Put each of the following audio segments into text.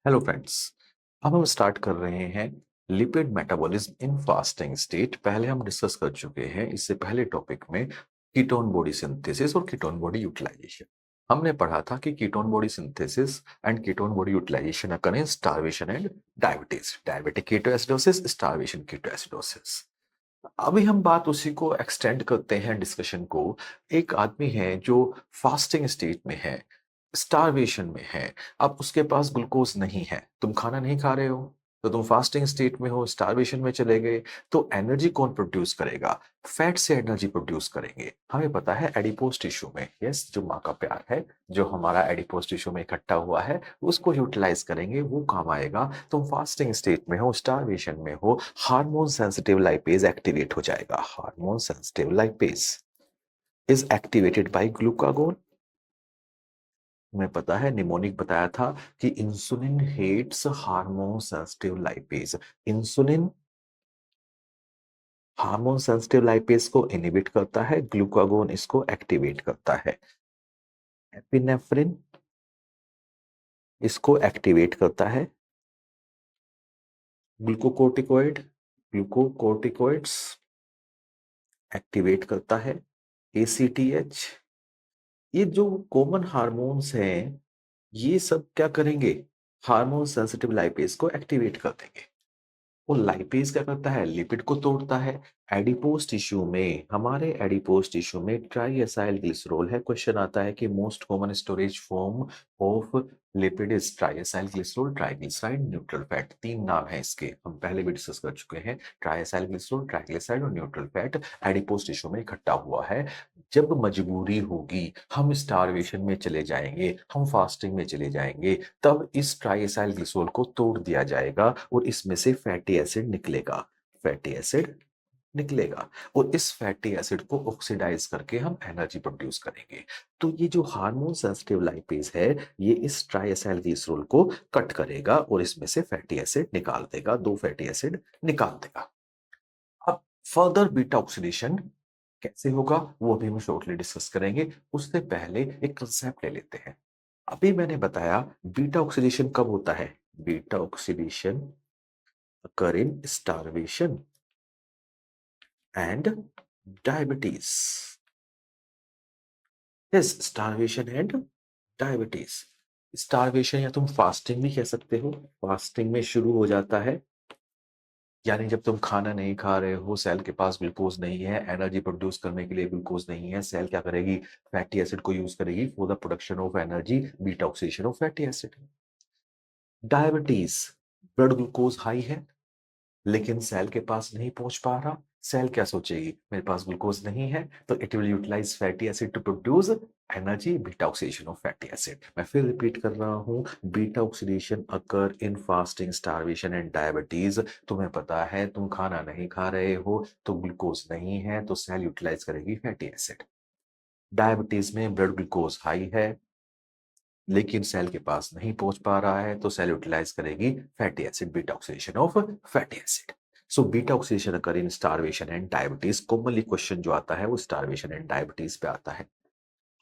Hello friends. अब हम start कर रहे हैं लिपिड मेटाबॉलिज्म इन फास्टिंग स्टेट। पहले हम डिस्कस कर चुके हैं इससे पहले टॉपिक में कीटोन बॉडी सिंथेसिस और कीटोन बॉडी यूटिलाइजेशन। हमने पढ़ा था कि ketone body synthesis and ketone body utilization occur in starvation and diabetes, diabetic ketoacidosis, starvation ketoacidosis. अभी हम बात उसी को एक्सटेंड करते हैं डिस्कशन को। एक आदमी है जो फास्टिंग स्टेट में है, स्टारवेशन में है। अब उसके पास ग्लूकोज नहीं है, तुम खाना नहीं खा रहे हो, तो तुम फास्टिंग स्टेट में हो, स्टारवेशन में चले गए। तो एनर्जी कौन प्रोड्यूस करेगा? फैट से एनर्जी प्रोड्यूस करेंगे। हमें पता है एडिपोज टिश्यू में, यस, जो माँ का प्यार है, जो हमारा एडिपोज टिश्यू में इकट्ठा हुआ है, उसको यूटिलाइज करेंगे, वो काम आएगा। तुम फास्टिंग स्टेट में हो, स्टारवेशन में हो, हार्मोन सेंसिटिव लाइपेज एक्टिवेट हो जाएगा। Hormone sensitive lipase is activated by glucagon. हमें पता है, निमोनिक बताया था कि insulin hates hormone sensitive lipase. Insulin hormone sensitive lipase को इनहिबिट करता है, ग्लूकागोन इसको एक्टिवेट करता है। एपिनेफ्रिन इसको एक्टिवेट करता है। ग्लूकोकोर्टिकोइड ग्लूकोकोर्टिकोइड्स एक्टिवेट करता है। एसीटीएच, ये जो कॉमन हार्मोन्स हैं, ये सब क्या करेंगे? हार्मोन सेंसिटिव लाइपेज को एक्टिवेट कर देंगे। वो लाइपेज क्या करता है? लिपिड को तोड़ता है। एडिपोज टिश्यू में, हमारे एडिपोज टिश्यू में ट्राईएसाइल ग्लिसरॉल है। क्वेश्चन आता है कि most common storage form of lipid is triacylglycerol, triglyceride, neutral fat. तीन नाम है इसके, हम पहले भी डिस्कस कर चुके हैं। ट्राईएसाइल ग्लिसरॉल, ट्राइग्लिसराइड और न्यूट्रल फैट एडिपोज टिश्यू में इकट्ठा हुआ है। जब मजबूरी होगी, हम स्टारवेशन में चले जाएंगे, हम फास्टिंग में चले जाएंगे, तब इस ट्राईएसाइल ग्लिसरॉल को तोड़ दिया जाएगा और इसमें से फैटी एसिड निकलेगा। फैटी एसिड निकलेगा और इस फैटी एसिड को ऑक्सीडाइज करके हम एनर्जी प्रोड्यूस करेंगे। तो ये जो हार्मोन सेंसिटिव लाइपेज है, ये इस ट्राईएसाइल ग्लिसरॉल को कट करेगा और इसमें से फैटी एसिड निकाल देगा, दो फैटी एसिड निकाल देगा। अब फर्दर बीटा ऑक्सीडेशन कैसे होगा वो अभी हम शॉर्टली डिस्कस करेंगे। उससे पहले एक कंसेप्ट ले लेते हैं। अभी मैंने बताया बीटा ऑक्सीडेशन कब होता है? Beta oxidation occur in starvation and diabetes. Yes, starvation and diabetes. Starvation या तुम फास्टिंग भी कह सकते हो। फास्टिंग में शुरू हो जाता है, यानी जब तुम खाना नहीं खा रहे हो, सेल के पास ग्लूकोज नहीं है, एनर्जी प्रोड्यूस करने के लिए ग्लूकोज नहीं है, सेल क्या करेगी? फैटी एसिड को यूज करेगी for the production of energy, beta oxidation of fatty acid. Diabetes, blood glucose high है लेकिन सेल के पास नहीं पहुंच पा रहा। सेल क्या सोचेगी? मेरे पास ग्लूकोज नहीं है, तो it will utilize fatty acid to produce energy, beta oxidation of fatty acid. मैं फिर रिपीट कर रहा हूं, beta oxidation occur in fasting, starvation and diabetes. तुम्हें पता है तुम खाना नहीं खा रहे हो, तो ग्लूकोज नहीं है, तो सेल यूटिलाइज करेगी फैटी एसिड। डायबिटीज में ब्लड ग्लूकोज हाई है लेकिन सेल के पास नहीं पहुंच पा रहा है, तो सेल यूटिलाइज करेगी fatty acid, beta oxidation of fatty acid. So beta oxidation occur in starvation and diabetes. Commonly question जो आता है वो स्टारवेशन एंड डायबिटीज पे आता है।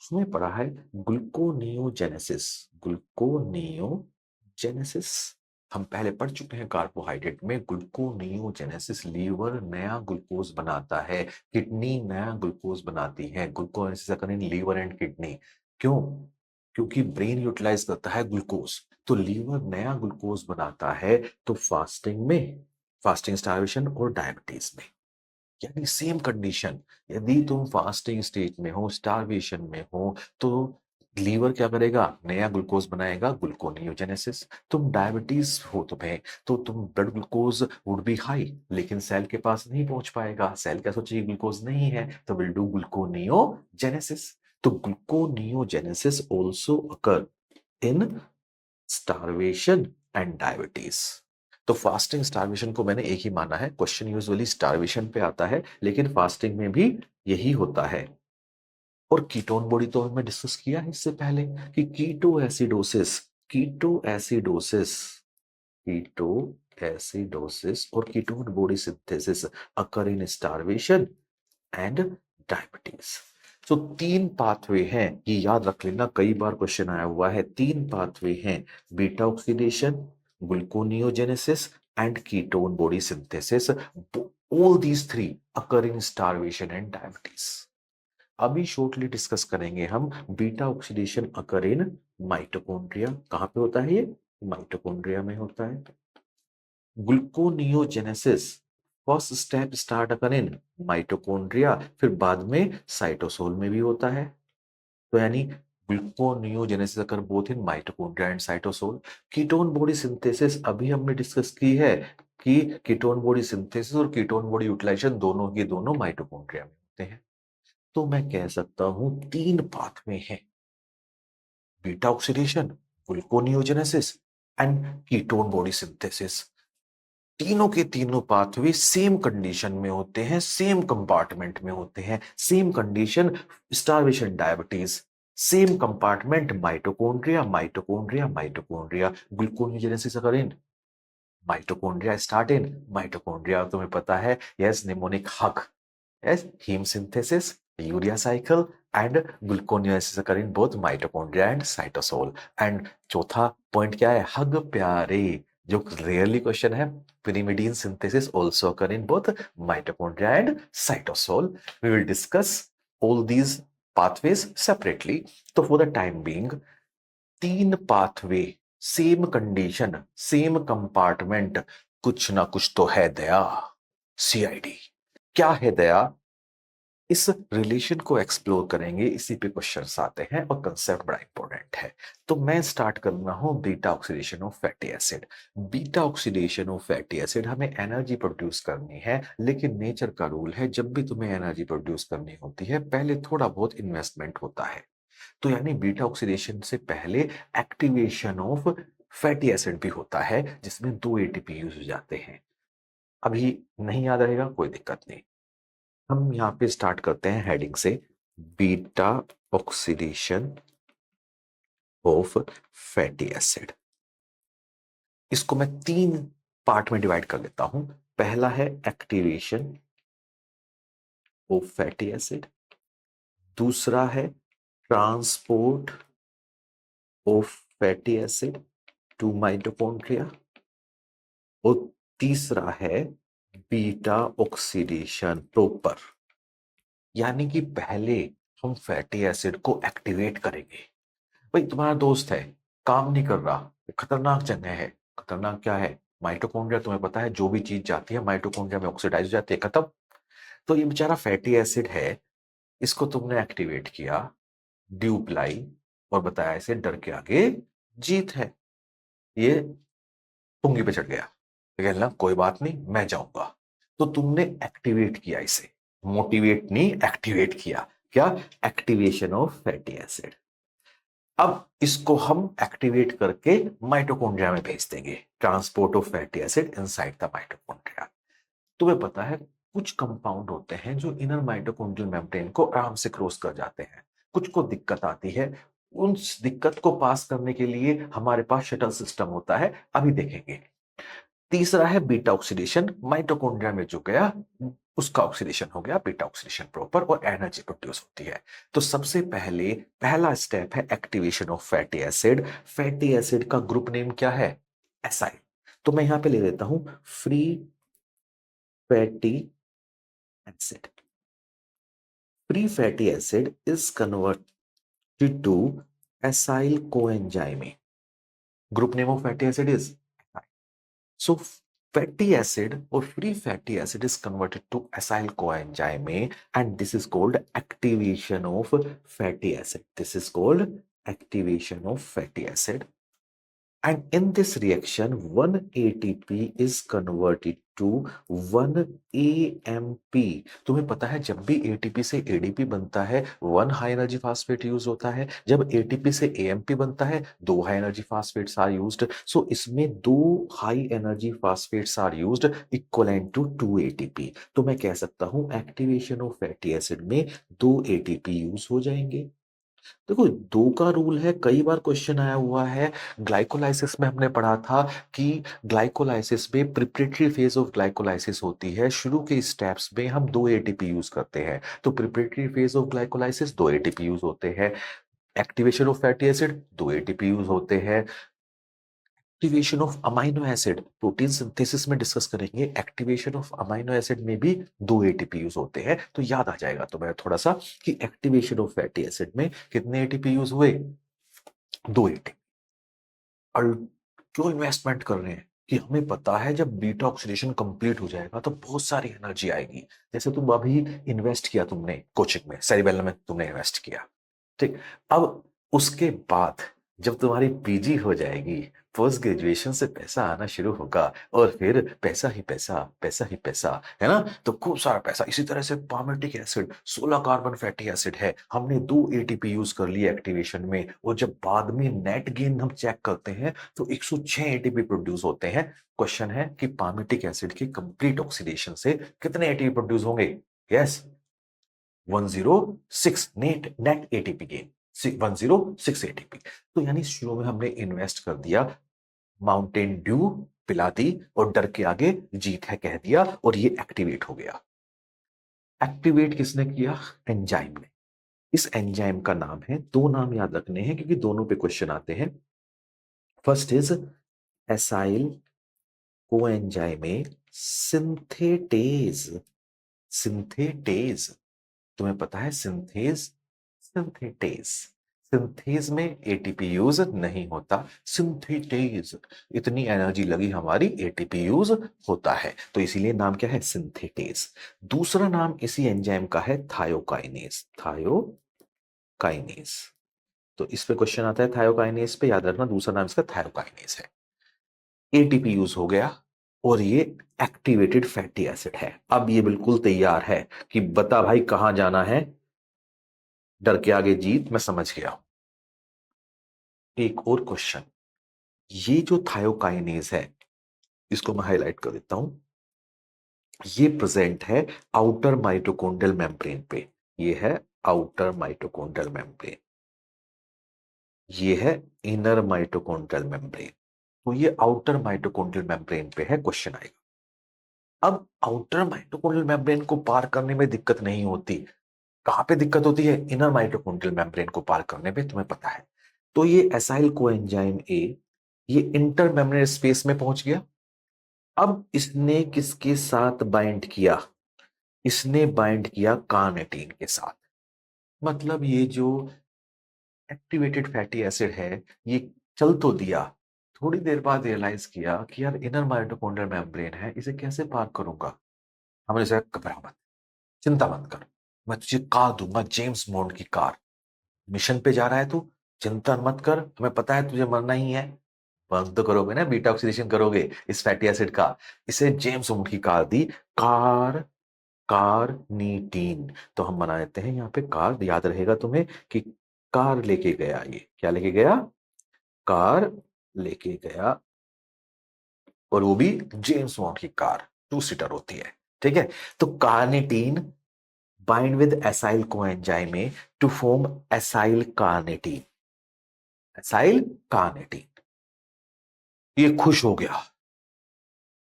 उसमें पढ़ा है ग्लूकोनियोजेनेसिस। ग्लूकोनियोजेनेसिस हम पहले पढ़ चुके हैं कार्बोहाइड्रेट में। ग्लूकोनियोजेनेसिस, लीवर नया ग्लूकोज बनाता है, किडनी नया ग्लूकोज बनाती है। ग्लूकोनेसिस अकर इन लीवर एंड किडनी। क्यों? क्योंकि ब्रेन यूटिलाइज करता है ग्लूकोज, तो लीवर नया ग्लूकोज बनाता है। तो फास्टिंग में, फास्टिंग, स्टारवेशन और डायबिटीज में, यानी सेम कंडीशन, यदि तुम फास्टिंग स्टेज में हो, स्टारवेशन में हो, तो लीवर क्या करेगा? नया ग्लूकोज बनाएगा, ग्लूकोनियोजेनेसिस। तुम डायबिटीज हो तुम्हें, तो तुम blood glucose would be high लेकिन सेल के पास नहीं पहुंच पाएगा। सेल क्या सोचेगी? ग्लूकोज नहीं है, तो विल डू ग्लूकोनियोजेनेसिस। तो gluconeogenesis also occur in starvation and diabetes. तो फास्टिंग, स्टारवेशन को मैंने एक ही माना है। क्वेश्चन यूजुअली स्टारवेशन पे आता है लेकिन फास्टिंग में भी यही होता है। और कीटोन बॉडी तो हमने डिस्कस किया है इससे पहले कि keto acidosis, keto acidosis, keto acidosis और ketone body synthesis occur in starvation and diabetes. So 3 pathway हैं, ये याद रख लेना, कई बार क्वेश्चन आया हुआ है। 3 पाथवे हैं, beta oxidation, gluconeogenesis and ketone body synthesis. All these 3 occur in starvation and diabetes. अभी शॉर्टली डिस्कस करेंगे हम beta oxidation occur in mitochondria. कहां पे होता है ये? माइटोकॉन्ड्रिया में होता है। Gluconeogenesis first step start occur in mitochondria, फिर बाद में साइटोसोल में भी होता है। तो यानी gluconeogenesis occur both in mitochondria and cytosol. Ketone body synthesis अभी हमने डिस्कस की है कि कीटोन बॉडी सिंथेसिस और कीटोन बॉडी यूटिलाइजेशन दोनों के दोनों माइटोकॉन्ड्रिया में होते हैं। तो मैं कह सकता हूं 3 पाथवे हैं, beta oxidation, gluconeogenesis and ketone body synthesis. तीनों के तीनों पाथवे सेम कंडीशन में होते हैं, सेम कंपार्टमेंट में होते हैं। Same condition starvation diabetes, same compartment mitochondria mitochondria mitochondria. Gluconeogenesis occur in mitochondria start in mitochondria, तुम्हें पता है, yes mnemonic hug, yes heme synthesis, urea cycle and gluconeogenesis occur in both mitochondria and cytosol. And चौथा point क्या है? Hug प्यारे, जो rarely question है। pyrimidine synthesis also occur in both mitochondria and cytosol. We will discuss all these pathways separately. तो for the time being, 3 pathway, same condition, same compartment, कुछ ना कुछ तो है दया। सीआईडी क्या है दया? इस रिलेशन को एक्सप्लोर करेंगे, इसी पे क्वेश्चंस आते हैं और कंसेप्ट बड़ा इंपॉर्टेंट है। तो मैं स्टार्ट कर रहा हूं beta oxidation of fatty acid. Beta oxidation of fatty acid, हमें एनर्जी प्रोड्यूस करनी है, लेकिन नेचर का रूल है जब भी तुम्हें एनर्जी प्रोड्यूस करनी होती है पहले थोड़ा बहुत इन्वेस्टमेंट होता है। तो यानी बीटा ऑक्सीडेशन से पहले एक्टिवेशन ऑफ फैटी एसिड भी होता है, जिसमें 2 एटीपी यूज हो जाते हैं। अभी नहीं याद रहेगा कोई दिक्कत नहीं, हम यहाँ पे स्टार्ट करते हैं हेडिंग से, beta oxidation of fatty acid. इसको मैं 3 पार्ट में डिवाइड कर लेता हूं। पहला है एक्टिवेशन ऑफ फैटी एसिड, दूसरा है transport of fatty acid to mitochondria, और तीसरा है बीटा ऑक्सीडेशन प्रॉपर। यानी कि पहले हम फैटी एसिड को एक्टिवेट करेंगे। भाई तुम्हारा दोस्त है, काम नहीं कर रहा, खतरनाक जगह है। खतरनाक क्या है? माइटोकॉन्ड्रिया, तुम्हें पता है जो भी चीज जाती है माइटोकॉन्ड्रिया में ऑक्सीडाइज हो जाती है, खत्म। तो ये बेचारा फैटी एसिड है, इसको तुमने एक्टिवेट किया, ड्यू पिलाई और बताया इसे डर के आगे जीत है। ये पुंगी पे चढ़ गया, कहना कोई बात नहीं मैं जाऊंगा। तो तुमने एक्टिवेट किया इसे, मोटिवेट नहीं, एक्टिवेट किया। क्या? Activation of fatty acid. अब इसको हम एक्टिवेट करके माइटोकॉन्ड्रिया में भेज देंगे, transport of fatty acid inside the mitochondria. तुम्हें पता है कुछ कंपाउंड होते हैं जो इनर माइटोकॉन्ड्रियल मेम्ब्रेन को आराम से क्रॉस कर जाते हैं, कुछ को दिक्कत आती है। उस दिक्कत को पास करने के लिए हमारे पास शटल सिस्टम होता है, अभी देखेंगे। तीसरा है बीटा ऑक्सीडेशन, माइटोकॉन्ड्रिया में जो गया उसका ऑक्सीडेशन हो गया, बीटा ऑक्सीडेशन प्रॉपर, और एनर्जी प्रोड्यूस होती है। तो सबसे पहले पहला स्टेप है activation of fatty acid. Fatty acid का ग्रुप नेम क्या है? एसाइल। तो मैं यहां पे ले लेता हूं free fatty acid. Free fatty acid is converted to acyl coenzyme. Group name of fatty acid is, so fatty acid or free fatty acid is converted to acyl coenzyme, and this is called activation of fatty acid. This is called activation of fatty acid. And in this reaction, one ATP is converted to 1 AMP. तुम्हें पता है जब भी ATP से ADP बनता है 1 high energy phosphate use होता है, जब ATP से AMP बनता है 2 high energy phosphates are used. So इसमें 2 high energy phosphates are used equivalent to 2 ATP। तो मैं कह सकता हूं एक्टिवेशन ऑफ फैटी एसिड में 2 ATP यूज हो जाएंगे। देखो 2 का रूल है, कई बार क्वेश्चन आया हुआ है। ग्लाइकोलाइसिस में हमने पढ़ा था कि ग्लाइकोलाइसिस में प्रिपरेटरी फेज ऑफ ग्लाइकोलाइसिस होती है। शुरू के स्टेप्स में हम 2 एटीपी यूज करते हैं। तो preparatory phase of glycolysis 2 ATP use होते हैं। Activation of fatty acid 2 ATP use होते हैं। Activation of amino acid protein synthesis में डिस्कस करेंगे। एक्टिवेशन ऑफ अमाइनो एसिड में भी 2 एटीपी यूज होते हैं। तो याद आ जाएगा तुम्हें थोड़ा सा कि एक्टिवेशन ऑफ फैटी एसिड में कितने एटीपी यूज हुए, 2 एटीपी। और क्यों इन्वेस्टमेंट कर रहे हैं कि हमें पता है जब बीटा ऑक्सीडेशन कंप्लीट हो जाएगा तो बहुत सारी एनर्जी आएगी। जैसे तुम अभी इन्वेस्ट किया तुमने कोचिंग में, सेरिबेलम में तुमने इन्वेस्ट किया, ठीक। अब उसके बाद जब तुम्हारी पीजी हो जाएगी, पोस्ट ग्रेजुएशन से पैसा आना शुरू होगा और फिर पैसा ही पैसा, पैसा ही पैसा, है ना। तो खूब सारा पैसा। इसी तरह से palmitic acid 16 carbon fatty acid है, हमने 2 एटीपी यूज कर लिए एक्टिवेशन में, और जब बाद में नेट गेन हम चेक करते हैं तो 106 एटीपी प्रोड्यूस होते हैं। क्वेश्चन है कि पामेटिक एसिड की कंप्लीट ऑक्सीडेशन से कितने एटीपी प्रोड्यूस होंगे। Yes, 106 net ATP gain, 106 ATP. तो यानी शुरू में हमने इन्वेस्ट कर दिया, माउंटेन ड्यू पिला दी और डर के आगे जीत है कह दिया, और ये एक्टिवेट हो गया। एक्टिवेट किसने किया, एंजाइम ने। इस एंजाइम का नाम है, 2 नाम याद रखने हैं क्योंकि दोनों पे क्वेश्चन आते हैं। First is acyl coenzyme synthetase. Synthetase, तुम्हें पता है सिंथेज, सिंथेटेज। सिंथेज में एटीपी यूज नहीं होता, सिंथेटेज इतनी एनर्जी लगी हमारी, एटीपी यूज होता है, तो इसीलिए नाम क्या है, सिंथेटेज। दूसरा नाम इसी एंजाइम का है थायोकाइनेज। थायोकाइनेज, तो इस पे क्वेश्चन आता है थायोकाइनेज पे, याद रखना दूसरा नाम इसका थायोकाइनेज है। एटीपी यूज हो गया और ये एक्टिवेटेड फैटी एसिड है। अब ये बिल्कुल तैयार है कि बता भाई कहां जाना है, डर के आगे जीत, मैं समझ गया हूं। एक और क्वेश्चन, ये जो थायोकाइनेज है इसको मैं हाईलाइट कर देता हूं। ये प्रेजेंट है आउटर माइटोकॉन्ड्रियल मेम्ब्रेन पे। ये है आउटर माइटोकॉन्ड्रियल मेम्ब्रेन, ये है इनर माइटोकॉन्ड्रियल मेम्ब्रेन। तो ये आउटर माइटोकॉन्ड्रियल मेम्ब्रेन पे है, क्वेश्चन आएगा। अब आउटर माइटोकॉन्ड्रियल मेम्ब्रेन को पार करने में दिक्कत नहीं होती। कहां पे दिक्कत होती है, इनर माइटोकॉन्ड्रियल मेम्ब्रेन को पार करने में, तुम्हें पता है। तो ये एसाइल कोएंजाइम ए, ये इंटर मेम्ब्रेन स्पेस में पहुंच गया। अब इसने किसके साथ बाइंड किया, इसने बाइंड किया कार्निटीन के साथ। मतलब ये जो एक्टिवेटेड फैटी एसिड है ये चल तो दिया, थोड़ी देर बाद रियलाइज किया कि यार इनर माइटोकॉन्ड्रियल मेम्ब्रेन है, इसे कैसे पार करूंगा। हमने कहा घबरा मत, चिंता मत कर, मैं तुझे कार दूंगा, जेम्स बॉन्ड की कार। मिशन पे जा रहा है तू, चिंता मत कर, हमें पता है तुझे मरना ही है। बंद तो करोगे ना, बीटा ऑक्सीडेशन करोगे इस फैटी एसिड का। इसे जेम्स बॉन्ड की कार दी, कार, कार्निटीन। तो हम बना लेते हैं यहाँ पे कार, याद रहेगा तुम्हें कि कार लेके गया, ये क्या लेके गया, कार लेके गया, और वो भी जेम्स बॉन्ड की कार, 2 सीटर होती है, ठीक है। तो carnitine bind with acyl coenzyme to form acyl carnitine, acyl carnitine. ये खुश हो गया,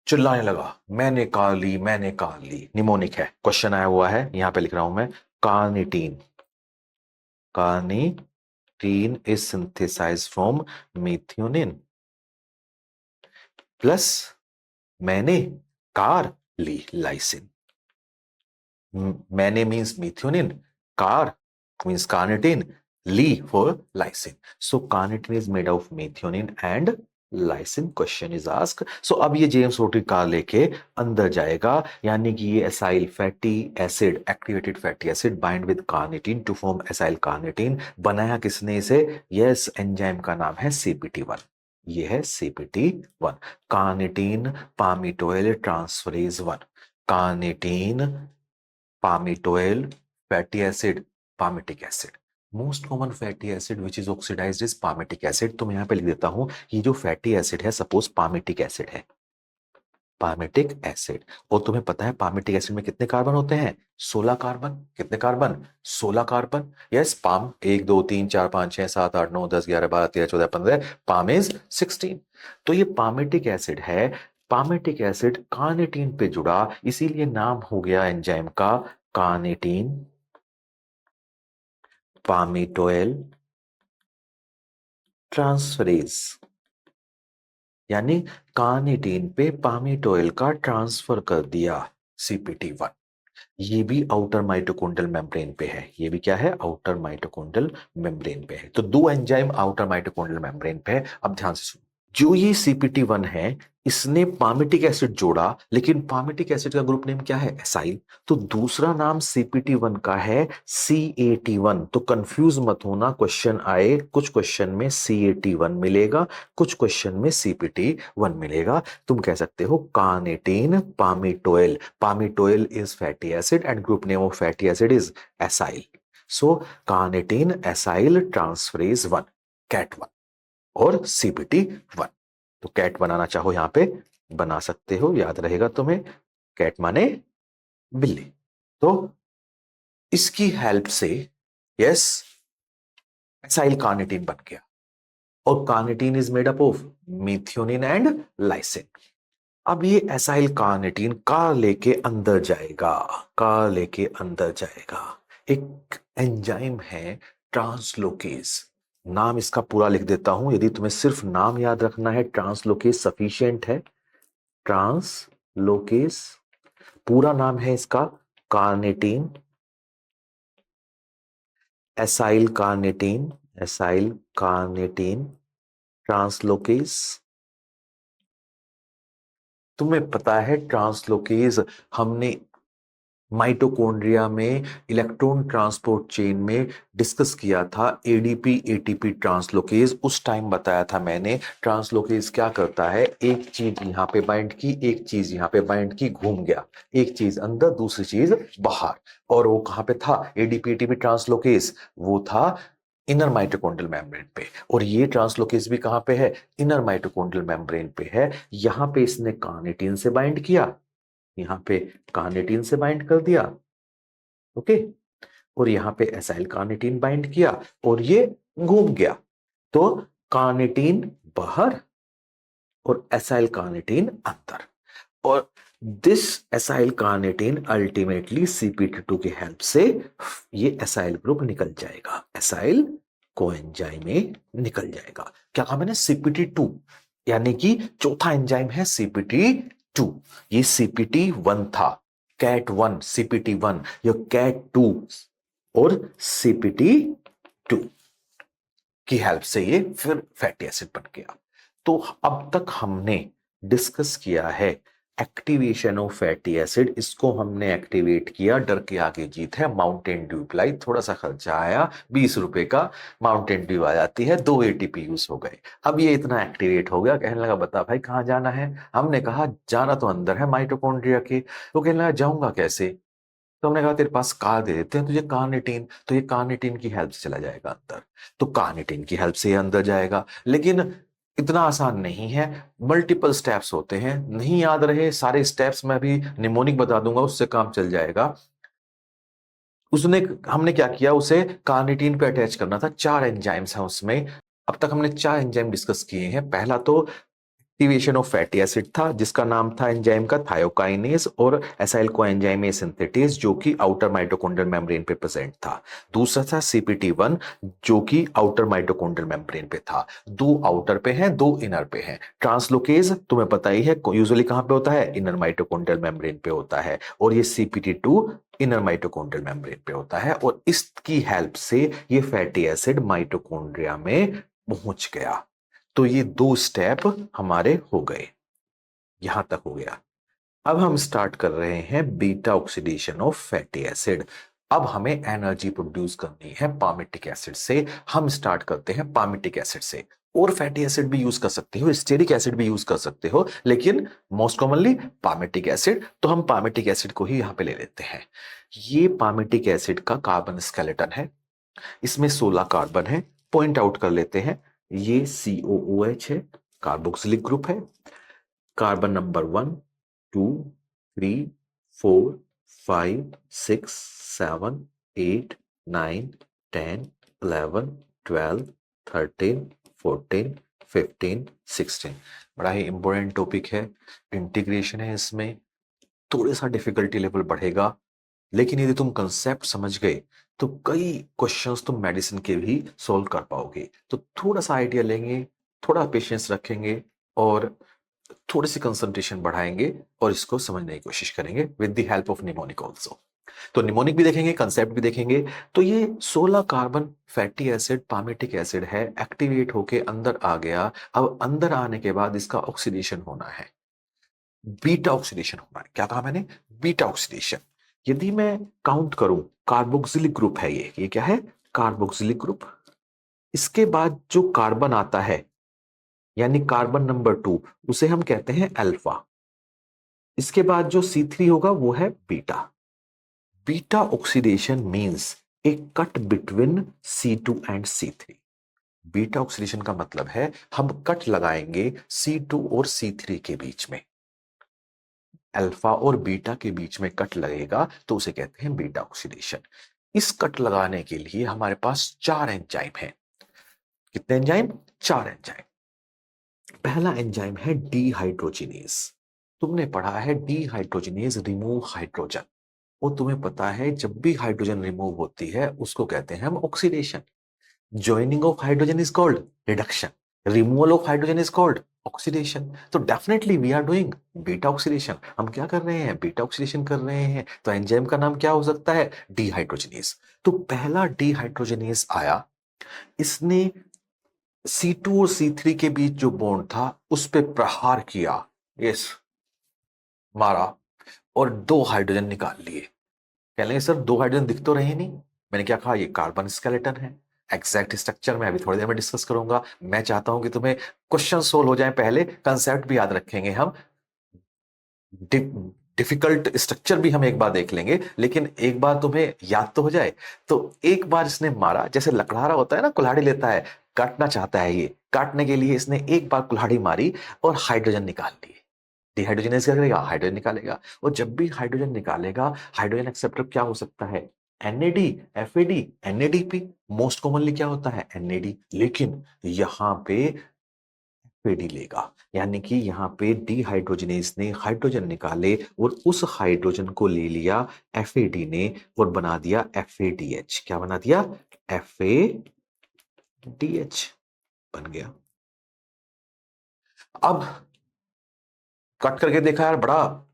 चिल्लाने लगा, मैंने कार ली, मैंने कार ली। निमोनिक है, क्वेश्चन आया हुआ है, यहां पे लिख रहा हूं मैं, carnitine. Carnitine is synthesized from methionine plus मैंने कार ली लाइसिन। मैंने means methionine, car means carnitine, ली for lysine. So carnitine is made of methionine and lysine. Question is asked. So अब ये जेम्स रोटी कार लेके अंदर जाएगा, यानी कि ये acyl fatty acid, activated fatty acid bind with carnitine to form acyl carnitine. बनाया किसने इसे, यस, एंजाइम का नाम है CPT1। ये है CPT1, carnitine palmitoyl transferase 1। Carnitine palmitoyl fatty acid, palmitic acid. Most common fatty acid which is oxidised is palmitic acid. तो मैं यहां पे लिख देता हूं, ये जो फैटी एसिड है, सपोज पामिटिक एसिड है, पामिटिक एसिड। और तुम्हें पता है पामिटिक एसिड में कितने कार्बन होते हैं? 16 कार्बन। कितने carbon? 16 carbon. Yes, palm 1 2 3 4 5 6 7 8 9 10 11 12 13 14 15, palm is 16। तो ये पामिटिक एसिड है। पामिटिक एसिड कार्निटीन पे जुड़ा, इसीलिए नाम हो गया एंजाइम का कार्निटीन पामिटोइल ट्रांसफरेज। यानी कार्निटीन पे पामिटोइल का ट्रांसफर कर दिया CPT1। ये भी आउटर माइटोकॉन्ड्रियल मेम्ब्रेन पे है। ये भी क्या है? आउटर माइटोकॉन्ड्रियल मेम्ब्रेन पे है। तो दो एंजाइम आउटर माइटोकॉन्ड्रियल मेम्ब्रेन पे है। अब ध्यान से सुनो, जो ये CPT1 है, इसने पामिटिक एसिड जोड़ा, लेकिन पामिटिक एसिड का ग्रुप नेम क्या है? एसाइल। तो दूसरा नाम CPT1 का है CAT1। तो कंफ्यूज मत होना, क्वेश्चन आए, कुछ क्वेश्चन में CAT1 मिलेगा, कुछ क्वेश्चन में CPT1 मिलेगा। तुम कह सकते हो carnitine पामिटोइल। Palmitoyl is fatty acid and group name of fatty acid is acyl. So carnitine acyl transferase 1, CAT1 और CPT1। तो कैट बनाना चाहो यहां पे बना सकते हो, याद रहेगा तुम्हें। कैट माने बिल्ली। तो इसकी हेल्प से यस एसाइल कार्निटीन बन गया। और carnitine is made up of methionine and lysine. अब ये एसाइल कार्निटीन का लेके अंदर जाएगा, का लेके अंदर जाएगा। एक एंजाइम है ट्रांसलोकेज। नाम इसका पूरा लिख देता हूं, यदि तुम्हें सिर्फ नाम याद रखना है ट्रांसलोकेज सफिशिएंट है। ट्रांसलोकेज पूरा नाम है इसका carnitine acyl carnitine, acyl carnitine translocase. तुम्हें पता है ट्रांसलोकेज हमने माइटोकॉन्ड्रिया में इलेक्ट्रॉन ट्रांसपोर्ट चेन में डिस्कस किया था। एडीपी एटीपी ट्रांसलोकेज उस टाइम बताया था मैंने। ट्रांसलोकेज क्या करता है, एक चीज यहां पे बाइंड की, एक चीज यहां पे बाइंड की, घूम गया, एक चीज अंदर दूसरी चीज बाहर। और वो कहां पे था? एडीपी एटीपी ट्रांसलोकेज वो था इनर माइटोकॉन्ड्रियल मेम्ब्रेन पे। और ये ट्रांसलोकेज भी कहां पे है? इनर माइटोकॉन्ड्रियल मेम्ब्रेन पे है। यहां पे इसने कार्निटीन से बाइंड किया, यहां पे कार्निटीन से बाइंड कर दिया, ओके, और यहां पे एसाइल कार्निटीन बाइंड किया और ये घूम गया। तो कार्निटीन बाहर और एसाइल कार्निटीन अंदर। और this acyl carnitine ultimately CPT2 की हेल्प से ये एसाइल ग्रुप निकल जाएगा, एसाइल कोएंजाइम में निकल जाएगा। क्या कहा मैंने? CPT2, यानी कि चौथा एंजाइम है CPT2। ये CPT1 था, CAT1 CPT1, ये CAT2 और CPT2 की हेल्प से ये फिर फैटी एसिड बन गया। तो अब तक हमने डिस्कस किया है एक्टिवेशन ऑफ फैटी एसिड। इसको हमने एक्टिवेट किया, डर के आगे जीत है, माउंटेन ड्यू पिलाई। थोड़ा सा खर्चा आया, 20 रुपए का माउंटेन ड्यू आ जाती है, 2 ATP यूज हो गए। अब ये इतना एक्टिवेट हो गया, कहने लगा बता भाई कहाँ जाना है? हमने कहा जाना तो अंदर है माइटोकॉन्ड्रिया के। तो कहने लगा जाऊंगा कैसे? तो हमने कहा तेरे पास कार दे देते हैं तुझे कार्निटीन, तो ये कार्निटीन की हेल्प से चला जाएगा अंदर। तो कार्निटीन की हेल्प से ये अंदर जाएगा, लेकिन इतना आसान नहीं है, मल्टीपल स्टेप्स होते हैं। नहीं याद रहे सारे स्टेप्स, मैं भी निमोनिक बता दूंगा, उससे काम चल जाएगा। उसने हमने क्या किया, उसे कार्निटीन पे अटैच करना था। 4 एंजाइम्स हैं उसमें। अब तक हमने 4 एंजाइम डिस्कस किए हैं। पहला तो एक्टिवेशन ऑफ फैटी एसिड था, जिसका नाम था एंजाइम का थायोकाइनेज और एसाइल कोएंजाइम सिंथेटेज, जो कि आउटर माइटोकॉन्ड्रियल मेम्ब्रेन पे प्रेजेंट था। दूसरा था CPT1, जो कि आउटर माइटोकॉन्ड्रियल मेम्ब्रेन पे था। 2 आउटर पे हैं, 2 इनर पे हैं। ट्रांसलोकेज तुम्हें पता ही है यूजुअली कहां पे होता है? इनर माइटोकॉन्ड्रियल मेम्ब्रेन पे होता है। और ये CPT2 इनर माइटोकॉन्ड्रियल मेम्ब्रेन पे होता है। और इसकी हेल्प से ये फैटी एसिड माइटोकॉन्ड्रिया में पहुंच गया। तो ये 2 स्टेप हमारे हो गए, यहां तक हो गया। अब हम स्टार्ट कर रहे हैं beta oxidation of fatty acid. अब हमें एनर्जी प्रोड्यूस करनी है पामिटिक एसिड से। हम स्टार्ट करते हैं पामिटिक एसिड से। और फैटी एसिड भी यूज कर सकते हो, स्टेरिक एसिड भी यूज कर सकते हो, लेकिन मोस्ट कॉमनली पामिटिक एसिड। तो हम पामिटिक एसिड को ही यहां पे ले लेते हैं। ये पामिटिक एसिड का कार्बन स्केलेटन है, इसमें 16 कार्बन है। पॉइंट आउट कर लेते हैं, ये COOH है, कार्बोक्सिलिक ग्रुप है। Carbon number 1, 2 3 4 5 6 7 8 9 10 11 12 13 14 15 16। बड़ा ही इंपॉर्टेंट टॉपिक है, इंटीग्रेशन है, इसमें थोड़ा सा डिफिकल्टी लेवल बढ़ेगा, लेकिन यदि तुम कंसेप्ट समझ गए तो कई क्वेश्चंस तुम मेडिसिन के भी सॉल्व कर पाओगे। तो थोड़ा सा आइडिया लेंगे, थोड़ा पेशेंस रखेंगे और थोड़ी सी कंसंट्रेशन बढ़ाएंगे और इसको समझने की कोशिश करेंगे with the help of mnemonic also. तो निमोनिक भी देखेंगे, कंसेप्ट भी देखेंगे। तो ये 16 carbon fatty acid palmitic acid है, एक्टिवेट होके अंदर आ गया। अब अंदर आने के बाद इसका ऑक्सीडेशन होना है, बीटा ऑक्सीडेशन होना है। क्या कहा मैंने? Beta oxidation. यदि मैं काउंट करूं, कार्बोक्सिलिक ग्रुप है ये क्या है? Carboxylic group. इसके बाद जो कार्बन आता है यानी कार्बन नंबर 2, उसे हम कहते हैं अल्फा। इसके बाद जो C3 होगा वो है beta. Beta oxidation means A cut between C2 and C3। Beta oxidation का मतलब है हम कट लगाएंगे C2 और C3 के बीच में, अल्फा और बीटा के बीच में कट लगेगा तो उसे कहते हैं बीटा ऑक्सीडेशन। इस कट लगाने के लिए हमारे पास 4 एंजाइम हैं। कितने एंजाइम? 4 एंजाइम। पहला एंजाइम है डीहाइड्रोजिनेज। तुमने पढ़ा है डीहाइड्रोजिनेज रिमूव हाइड्रोजन। वो तुम्हें पता है जब भी हाइड्रोजन रिमूव होती है उसको कहते हैं हम oxidation. Joining of hydrogen is called reduction, removal of hydrogen is called oxidation. तो definitely we are doing beta oxidation. हम क्या कर रहे हैं? बीटा ऑक्सीडेशन कर रहे हैं। तो एंजाइम का नाम क्या हो सकता है? डीहाइड्रोजिनेज। तो पहला डीहाइड्रोजिनेज आया, इसने C2 और C3 के बीच जो बॉन्ड था उस पे प्रहार किया, यस, मारा, और 2 हाइड्रोजन निकाल लिए। कह लेंगे सर 2 हाइड्रोजन दिख तो रहे नहीं। मैंने क्या कहा? ये कार्बन स्केलेटन है। एग्जैक्ट स्ट्रक्चर मैं अभी थोड़ी देर में डिस्कस करूंगा। मैं चाहता हूं कि तुम्हें क्वेश्चन सोल्व हो जाए, पहले कंसेप्ट भी याद रखेंगे हम, डिफिकल्ट स्ट्रक्चर भी हम एक बार देख लेंगे, लेकिन एक बार तुम्हें याद तो हो जाए। तो एक बार इसने मारा, जैसे लकड़हारा होता है ना, कुल्हाड़ी लेता है, काटना चाहता है, ये काटने के लिए इसने एक बार कुल्हाड़ी मारी और हाइड्रोजन निकाल लिए। डिहाइड्रोजनेज क्या करेगा? हाइड्रोजन निकालेगा। और जब भी हाइड्रोजन निकालेगा, हाइड्रोजन एक्सेप्टर क्या हो सकता है? NAD, FAD, NADP. Most commonly क्या होता है? एनएडी। लेकिन यहां पे एफएडी लेगा, यानी कि यहां पे डीहाइड्रोजनेज ने हाइड्रोजन निकाले और उस हाइड्रोजन को ले लिया एफएडी ने और बना दिया एफएडीएच। क्या बना दिया? एफएडीएच बन गया। अब कट करके देखा यार, बड़ा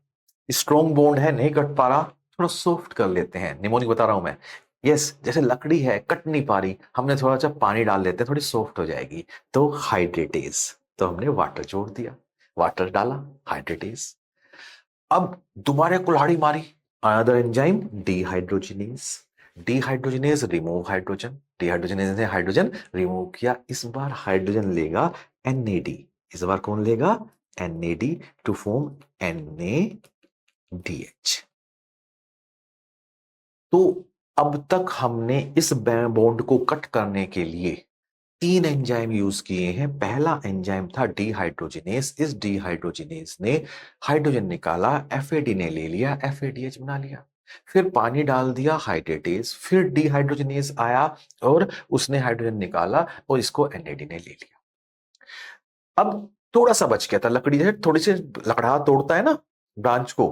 स्ट्रॉन्ग बॉन्ड है, नहीं कट पा रहा, थोड़ा सॉफ्ट कर लेते हैं। निमोनिक बता रहा हूं मैं। यस, जैसे लकड़ी है कट नहीं पा रही, हमने थोड़ा सा पानी डाल देते हैं, थोड़ी सॉफ्ट हो जाएगी। तो हाइड्रेटेज, तो हमने वाटर जोड़ दिया, वाटर डाला, हाइड्रेटेज। अब दोबारा कुल्हाड़ी मारी, another enzyme dehydrogenase. Dehydrogenase remove hydrogen, dehydrogenase ने हाइड्रोजन रिमूव किया। इस बार हाइड्रोजन लेगा एनएडी। इस बार कौन लेगा? NAD to form NaDH। तो अब तक हमने इस बॉन्ड को कट करने के लिए 3 एंजाइम यूज किए हैं। पहला एंजाइम था डीहाइड्रोजिनेज। इस डीहाइड्रोजिनेज ने हाइड्रोजन निकाला, एफएडी ने ले लिया, एफएडीएच बना लिया। फिर पानी डाल दिया, हाइड्रेटेज। फिर डीहाइड्रोजिनेज आया और उसने हाइड्रोजन निकाला और इसको एनएडी ने ले लिया। अब थोड़ा सा बच गया था, लकड़ी है, थोड़ी सी लकड़ा तोड़ता है ना ब्रांच को,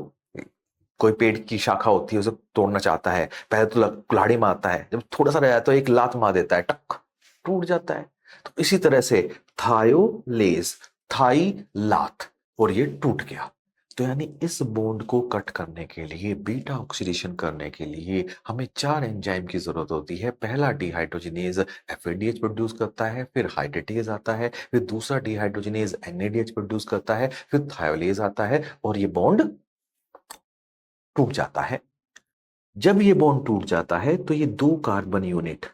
कोई पेड़ की शाखा होती है उसे तोड़ना चाहता है, पहले तो कुल्हाड़ी मारता है, जब थोड़ा सा रह जाता है तो एक लात मार देता है, टक, टूट जाता है। तो इसी तरह से थायोलेज, थाई लात, और ये टूट गया। तो यानी इस बॉन्ड को कट करने के लिए, बीटा ऑक्सीडेशन करने के लिए हमें 4 एंजाइम की जरूरत होती है। पहला डीहाइड्रोजिनेज एफएडीएच प्रोड्यूस करता है, फिर हाइड्रेटेज आता है, फिर दूसरा डीहाइड्रोजिनेज एनएडीएच प्रोड्यूस करता है, फिर थायोलेज आता है और ये बॉन्ड टूट जाता है। जब ये बॉन्ड टूट जाता है तो ये 2 कार्बन यूनिट,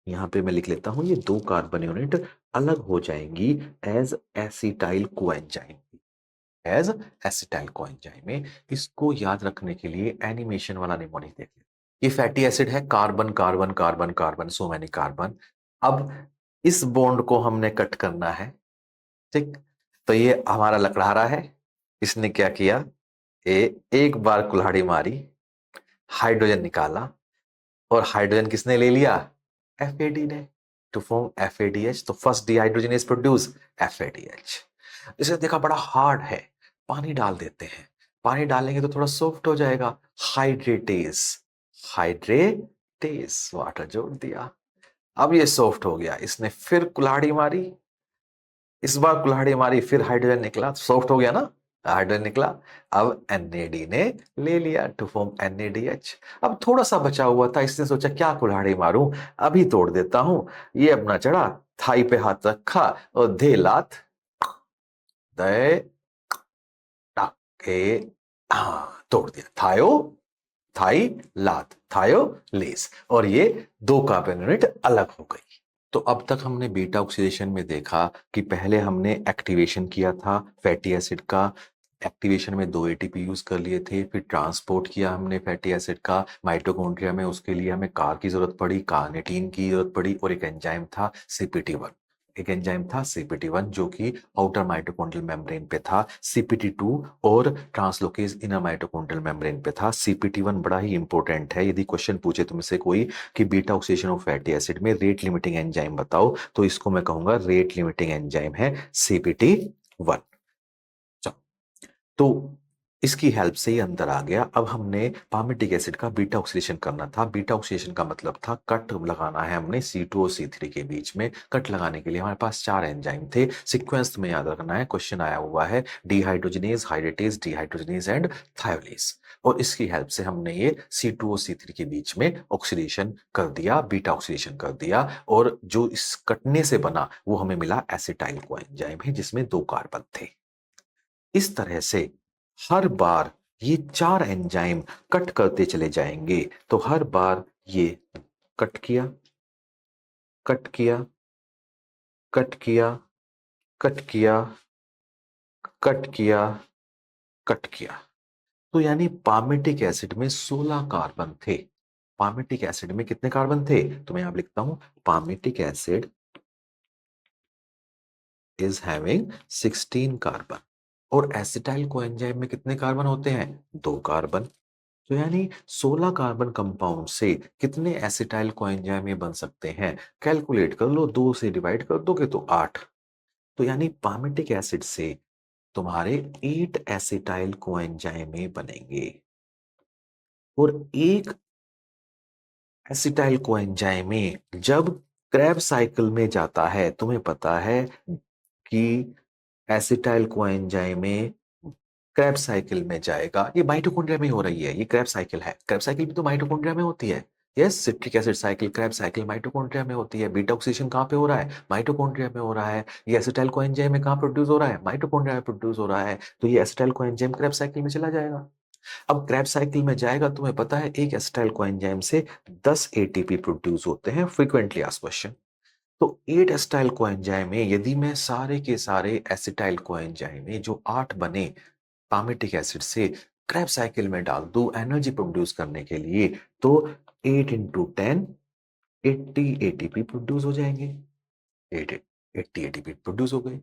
यहां पे मैं लिख लेता हूं, ये 2 कार्बन यूनिट अलग हो जाएंगी as acetyl coenzyme, as acetyl coenzyme में। इसको याद रखने के लिए एनिमेशन वाला निमोनिक देख लेते। ये फैटी एसिड है, carbon carbon carbon carbon, so many carbon. अब इस बॉन्ड को हमने कट करना है, ठीक। तो ये हमारा लकड़हारा है, इसने क्या किया? एक बार कुल्हाड़ी मारी, हाइड्रोजन निकाला, और हाइड्रोजन किसने ले लिया? एफएडी ने। टू फॉर्म एफएडीएच, तो फर्स्ट डिहाइड्रोजन प्रोड्यूस एफएडीएच। इसे देखा बड़ा हार्ड है, पानी डाल देते हैं, पानी डालेंगे तो थोड़ा सॉफ्ट हो जाएगा, हाइड्रेटेस, हाइड्रेटेस वाटर जोड़ दिया, अब ये सॉफ्ट हो गया। इसने फिर कुल्हाड़ी मारी, इस बार कुल्हाड़ी मारी, फिर हाइड्रोजन निकला, सॉफ्ट हो गया ना, हाइड्रोजन निकला। अब एनएडी ने ले लिया टू फॉर्म एनएडीएच। अब थोड़ा सा बचा हुआ था, इसने सोचा क्या कुल्हाड़ी मारूं, अभी तोड़ देता हूं। ये अपना चढ़ा, थाई पे हाथ रखा और दे लात, दे टाके, हाँ तोड़ दिया। थायो, थाई लात, थायो लेस, और ये दो कार्बन यूनिट अलग हो गई। तो अब तक हमने बीटा ऑक्सीडेशन में देखा कि पहले हमने एक्टिवेशन किया था फैटी एसिड का, एक्टिवेशन में दो एटीपी यूज कर लिए थे, फिर ट्रांसपोर्ट किया हमने फैटी एसिड का माइटोकॉन्ड्रिया में, उसके लिए हमें कार की जरूरत पड़ी, कार्निटीन की जरूरत पड़ी, और एक एंजाइम था सीपीटी1, एक एंजाइम था सीपीटी1 जो कि आउटर माइटोकॉन्ड्रियल मेम्ब्रेन पे था, सीपीटी2 और ट्रांसलोकेज इनर माइटोकॉन्ड्रियल मेम्ब्रेन पे था। सीपीटी1 बड़ा ही इंपॉर्टेंट है, यदि क्वेश्चन पूछे तुमसे कोई कि beta oxidation of fatty acid में रेट लिमिटिंग एंजाइम बताओ, तो इसको मैं कहूंगा रेट लिमिटिंग एंजाइम है सीपीटी1। तो इसकी हेल्प से ही अंदर आ गया। अब हमने पामिटिक एसिड का बीटा ऑक्सीडेशन करना था। बीटा ऑक्सीडेशन का मतलब था कट लगाना है हमने C2 और C3 के बीच में। कट लगाने के लिए हमारे पास चार एंजाइम थे, सीक्वेंस में याद रखना है, क्वेश्चन आया हुआ है डिहाइड्रोजनेज, हाइड्रेटेज, डिहाइड्रोजनेज एंड थायोलेज। और इसकी हेल्प से हमने ये C2 और C3 के बीच में ऑक्सीडेशन कर दिया, बीटा ऑक्सीडेशन कर दिया, और जो इस कटने से बना वो हमें मिला एसिटाइल को एंजाइम है जिसमें दो कार्बन थे। इस तरह से हर बार ये चार एंजाइम कट करते चले जाएंगे, तो हर बार ये कट किया, कट किया, कट किया, कट किया, कट किया, कट किया, तो यानी पामेटिक एसिड में 16 कार्बन थे। पामेटिक एसिड में कितने कार्बन थे, तो मैं यहां लिखता हूं palmitic acid is having 16 carbon. और एसिटाइल कोएंजाइम में कितने कार्बन होते हैं, दो कार्बन। तो यानी 16 कार्बन कंपाउंड से कितने एसिटाइल कोएंजाइम बन सकते हैं, कैलकुलेट कर लो, 2 से डिवाइड कर दोगे तो 8। तो यानी पामेटिक एसिड से तुम्हारे 8 एसिटाइल कोएंजाइम बनेंगे। और एक एसिटाइल कोएंजाइम जब क्रैब साइकिल में जाता है, तुम्हें पता है कि एसिटाइल कोएंजाइम क्रैब साइकिल में जाएगा, ये माइटोकॉन्ड्रिया में हो रही है, ये क्रैब साइकिल है, क्रैब साइकिल भी तो माइटोकॉन्ड्रिया में होती है। Yes, citric acid cycle, Krebs cycle mitochondria में होती है। बीटा ऑक्सीडेशन कहां पे हो रहा है, माइटोकॉन्ड्रिया में हो रहा है। ये एसिटाइल कोएंजाइम में कहां प्रोड्यूस हो रहा है, माइटोकॉन्ड्रिया में प्रोड्यूस हो रहा है। तो ये एसिटाइल कोएंजाइम क्रैब साइकिल में चला जाएगा। अब क्रैब साइकिल में जाएगा, तुम्हें पता है एक एसिटाइल कोएंजाइम से 10 एटीपी प्रोड्यूस होते हैं, फ्रीक्वेंटली आस्क्ड क्वेश्चन। तो 8 एसिटाइल कोएंजाइम में यदि मैं सारे के सारे एसिटाइल कोएंजाइम में जो 8 बने पामेटिक एसिड से क्रैब साइकिल में डाल दूं एनर्जी प्रोड्यूस करने के लिए, तो 8 इंटू 10 80 एटीपी प्रोड्यूस हो जाएंगे। 80 एटीपी प्रोड्यूस हो गए।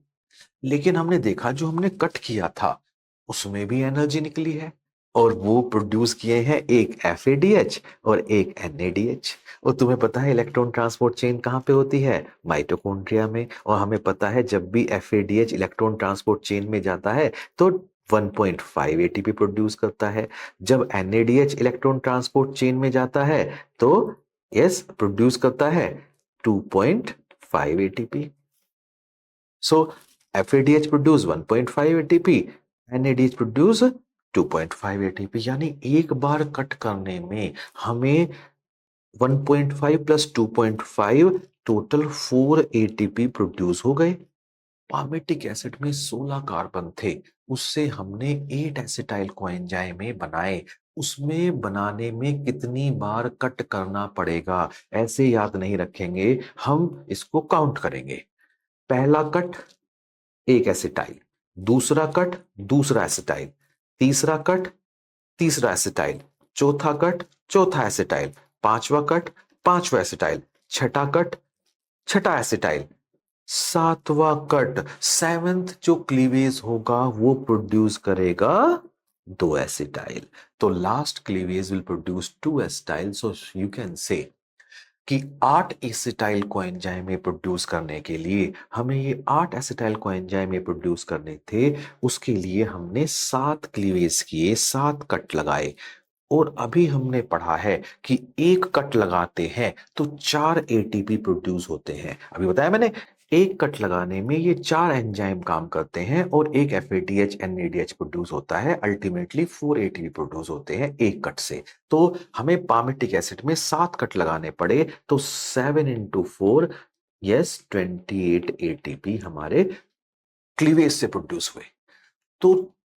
लेकिन हमने देखा जो हमने कट किया था उसमें भी एनर्जी निकली है, और वो प्रोड्यूस किए हैं एक एफएडीएच और एक एनएडीएच। और तुम्हें पता है इलेक्ट्रॉन ट्रांसपोर्ट चेन कहाँ पे होती है, माइटोकॉन्ड्रिया में। और हमें पता है जब भी एफएडीएच इलेक्ट्रॉन ट्रांसपोर्ट चेन में जाता है तो 1.5 एटीपी प्रोड्यूस करता है। जब एनएडीएच इलेक्ट्रॉन ट्रांसपोर्ट चेन में जाता है तो यस प्रोड्यूस करता है 2.5 ATP. So FADH produce 1.5 ATP, NADH produce 2.5 ATP। यानी एक बार कट करने में हमें 1.5 प्लस 2.5 टोटल 4 एटीपी प्रोड्यूस हो गए। पामेटिक एसिड में 16 कार्बन थे, उससे हमने 8 एसिटाइल कोएंजाइम बनाए। उसमें बनाने में कितनी बार कट करना पड़ेगा ऐसे याद नहीं रखेंगे, हम इसको काउंट करेंगे। पहला कट एक एसिटाइल, दूसरा कट दूसरा एसिटाइल, तीसरा कट तीसरा एसिटाइल, चौथा कट चौथा एसिटाइल, पांचवा कट पांचवा एसिटाइल, छठा कट छठा एसिटाइल, सातवां कट सेवेंथ जो क्लीवेज होगा वो प्रोड्यूस करेगा 2 एसिटाइल, तो last cleavage will produce 2 acetyl, so you can से कि 8 एसिटाइल कोएंजाइम में प्रोड्यूस करने के लिए हमें ये 8 एसिटाइल कोएंजाइम में प्रोड्यूस करने थे, उसके लिए हमने 7 क्लीवेज किए, 7 कट लगाए। और अभी हमने पढ़ा है कि एक कट लगाते हैं तो 4 एटीपी प्रोड्यूस होते हैं। अभी बताया मैंने, एक कट लगाने में ये 4 एंजाइम काम करते हैं और एक एफएटीएच एनएडीएच प्रोड्यूस होता है। अल्टीमेटली 4 एटीपी प्रोड्यूस होते हैं एक कट से। तो हमें पामिटिक एसिड में 7 कट लगाने पड़े, तो 7 इंटू 4, यस 28 एटीपी हमारे क्लीवेज से प्रोड्यूस हुए। तो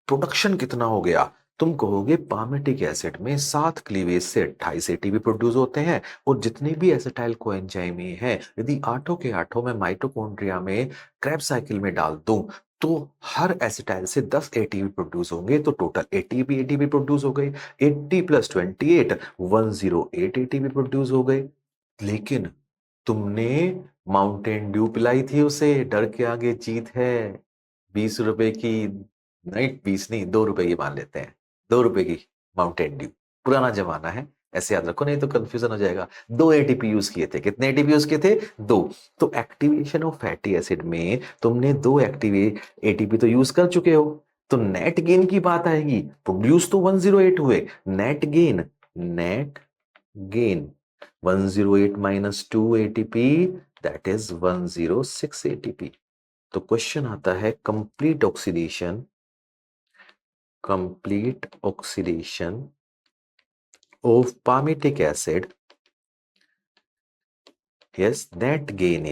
प्रोडक्शन कितना हो गया? तुम कहोगे पामेटिक एसिड में 7 क्लीवेज से 28 एटीपी प्रोड्यूस होते हैं, और जितने भी एसिटाइल कोएंजाइम हैं, यदि आठों के आठों में माइटोकॉन्ड्रिया में क्रेब्स साइकिल में डाल दूं, तो हर एसिटाइल से 10 एटीपी प्रोड्यूस होंगे, तो टोटल एटीपी एटीपी प्रोड्यूस हो गए। 80 प्लस 28 108 एटीपी प्रोड्यूस हो गए। लेकिन तुमने माउंटेन ड्यू पिलाई थी उसे, डर के आगे जीत है। 20 रुपए की, नहीं 20 नहीं, 2 रुपए की मान लेते हैं, 2 रुपए की माउंटेन ड्यू। पुराना जमाना है, ऐसे याद रखो नहीं तो कंफ्यूजन हो जाएगा। 2 एटीपी यूज किए थे। कितने एटीपी यूज किए थे? 2। तो एक्टिवेशन ऑफ फैटी एसिड में तुमने 2 एक्टिवेट एटीपी तो यूज कर चुके हो, तो नेट गेन की बात आएगी। प्रोड्यूस तो 108 हुए, net gain, net gain 108 minus 2 ATP, that is 106 ATP. तो क्वेश्चन आता है complete oxidation of palmitic acid, yes, net gain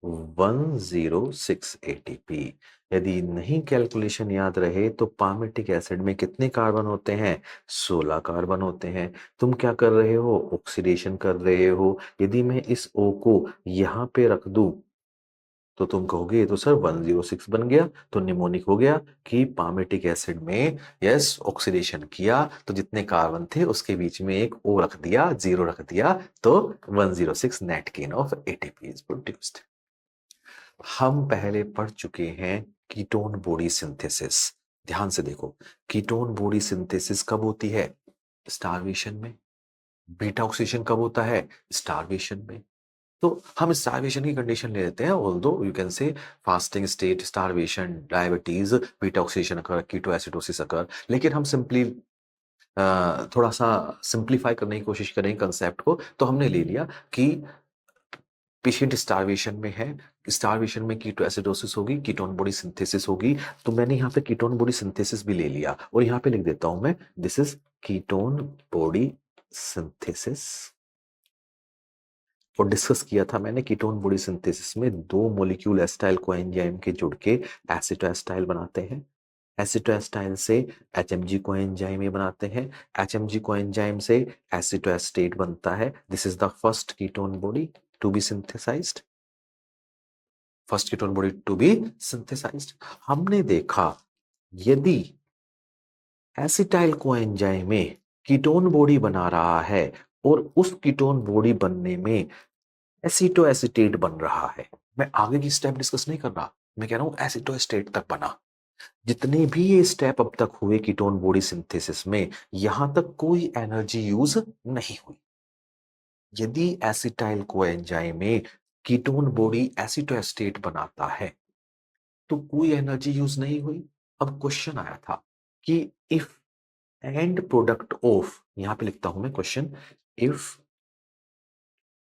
106 ATP। यदि नहीं कैलकुलेशन याद रहे तो पामेटिक एसिड में कितने कार्बन होते हैं? 16 कार्बन होते हैं। तुम क्या कर रहे हो? ऑक्सीडेशन कर रहे हो। यदि मैं इस O को यहां पे रख दूं, तो तुम कहोगे ये तो सर 106 बन गया, तो निमोनिक हो गया कि पामेटिक एसिड में यस ऑक्सीडेशन किया, तो जितने कार्बन थे उसके बीच में एक O रख दिया, 0 रख दिया, तो 106 net gain of ATP is produced. हम पहले पढ़ चुके हैं कीटोन बॉडी सिंथेसिस। ध्यान से देखो, कीटोन बॉडी सिंथेसिस कब होती है? स्टार्वेशन में। बीटा ऑक्सीडेशन कब होता है? स्टार्वेशन में। तो हम स्टारवेशन की कंडीशन ले लेते हैं, although you can say fasting state, starvation, diabetes, beta oxidation occur, ketoacidosis occur. लेकिन हम सिंपली थोड़ा सा सिंप्लीफाई करने की कोशिश करें कंसेप्ट को, तो हमने ले लिया कि पेशेंट स्टारवेशन में है, स्टारवेशन में कीटोएसिडोसिस होगी, कीटोन बॉडी सिंथेसिस होगी। तो मैंने यहाँ पे कीटोन बॉडी सिंथेसिस भी ले लिया, और यहाँ पे लिख देता हूं मैं, this is ketone body synthesis. और डिस्कस किया था मैंने कीटोन बॉडी सिंथेसिस में 2 मॉलिक्यूल एसिटाइल कोएंजाइम के जुड़ के एसिटोएसिटाइल बनाते हैं। एसिटोएसिटाइल से एचएमजी कोएंजाइम ये बनाते हैं। एचएमजी कोएंजाइम से एसिटोएसिटेट बनता है। This is the first ketone body to be synthesized. First ketone body to be synthesized. हमने देखा यदि एसिटाइल कोएंजाइम में कीटोन बॉडी बना रहा है और उस कीटोन बॉडी बनने में एसिटोएसिटेट बन रहा है, मैं आगे की स्टेप डिस्कस नहीं कर रहा, मैं कह रहा हूं एसिटोएसिटेट तक बना। जितने भी ये स्टेप अब तक हुए कीटोन बॉडी सिंथेसिस में, यहां तक कोई एनर्जी यूज नहीं हुई। यदि एसिटाइल कोएंजाइम में कीटोन बॉडी एसिटोएसिटेट बनाता है तो कोई एनर्जी यूज नहीं हुई। अब क्वेश्चन आया था कि इफ एंड प्रोडक्ट ऑफ, यहां पे लिखता हूं मैं question, if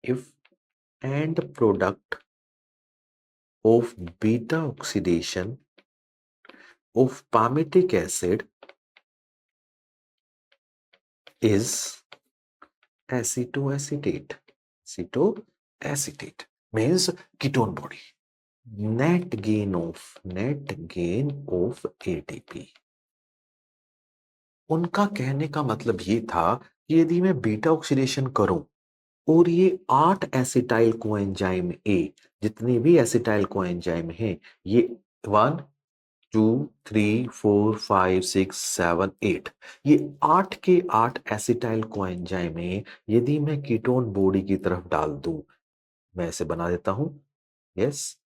if and product of beta oxidation of palmitic acid is acetoacetate. Acetoacetate means ketone body. Net gain of ATP. उनका कहने का मतलब ये था कि यदि मैं बीटा ऑक्सीडेशन करूं और ये 8 एसिटाइल कोएंजाइम ए, जितने भी एसिटाइल कोएंजाइम हैं, ये 1 2 3 4 5 6 7 8, ये 8 के 8 एसिटाइल कोएंजाइम में यदि मैं कीटोन बॉडी की तरफ डाल दूं, मैं इसे बना देता हूं, यस,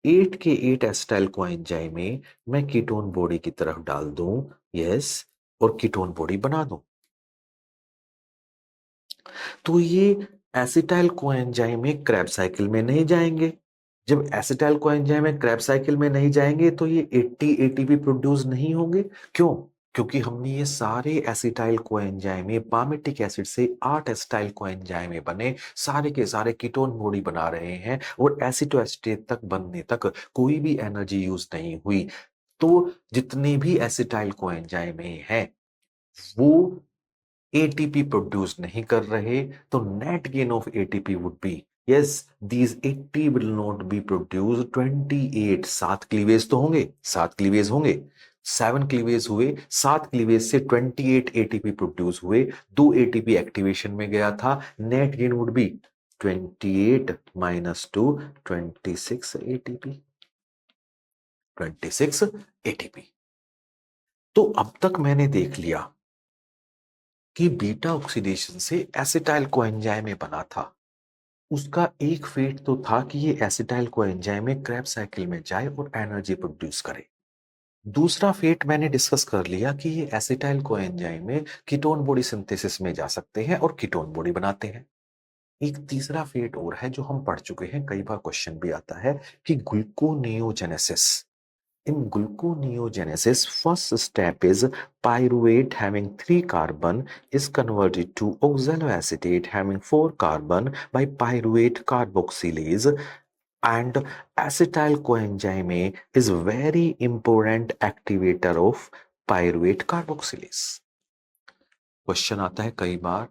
8 के 8 एसिटाइल कोएंजाइम में मैं कीटोन बॉडी की तरफ डाल दूं, यस, और कीटोन बॉडी बना दूं, तो ये एसिटाइल कोएंजाइम में क्रेब्स साइकिल में नहीं जाएंगे। जब एसिटाइल कोएंजाइम में क्रेब्स साइकिल में नहीं जाएंगे तो ये 80 एटीपी प्रोड्यूस नहीं होंगे। क्यों? क्योंकि हमने ये सारे एसिटाइल कोएंजाइम में पामेटिक एसिड से 8 एसिटाइल कोएंजाइम में बने सारे के सारे कीटोन बॉडी बना रहे हैं, और एसिटोएस्टेट तक बनने तक कोई भी एनर्जी यूज नहीं हुई। तो जितने भी एसिटाइल कोएंजाइम हैं वो एटीपी प्रोड्यूस नहीं कर रहे, तो net gain of ATP would be, yes, these 80 will not be produce 28। 7 cleavage तो होंगे, 7 क्लीवेज होंगे, 7 क्लीवेज हुए, 7 क्लीवेज से 28 एटीपी प्रोड्यूस हुए, 2 एटीपी एक्टिवेशन में गया था, net gain would be 28 minus 2, 26 ATP, 26 ATP. तो अब तक मैंने देख लिया कि बीटा ऑक्सीडेशन से एसिटाइल कोएंजाइम में बना था। उसका एक फेट तो था कि ये एसिटाइल कोएंजाइम में क्रेब्स साइकिल में जाए और एनर्जी प्रोड्यूस करे। दूसरा फेट मैंने डिस्कस कर लिया कि ये एसिटाइल कोएंजाइम में कीटोन बॉडी सिंथेसिस में जा सकते हैं और कीटोन बॉडी बनाते हैं। एक तीसरा फेट और है जो हम पढ़ चुके हैं, कई बार क्वेश्चन भी आता है, कि gluconeogenesis. In gluconeogenesis, first step is pyruvate having 3 carbon is converted to oxaloacetate having 4 carbon by pyruvate carboxylase, and acetyl coenzyme is very important activator of pyruvate carboxylase. Question आता है कई बार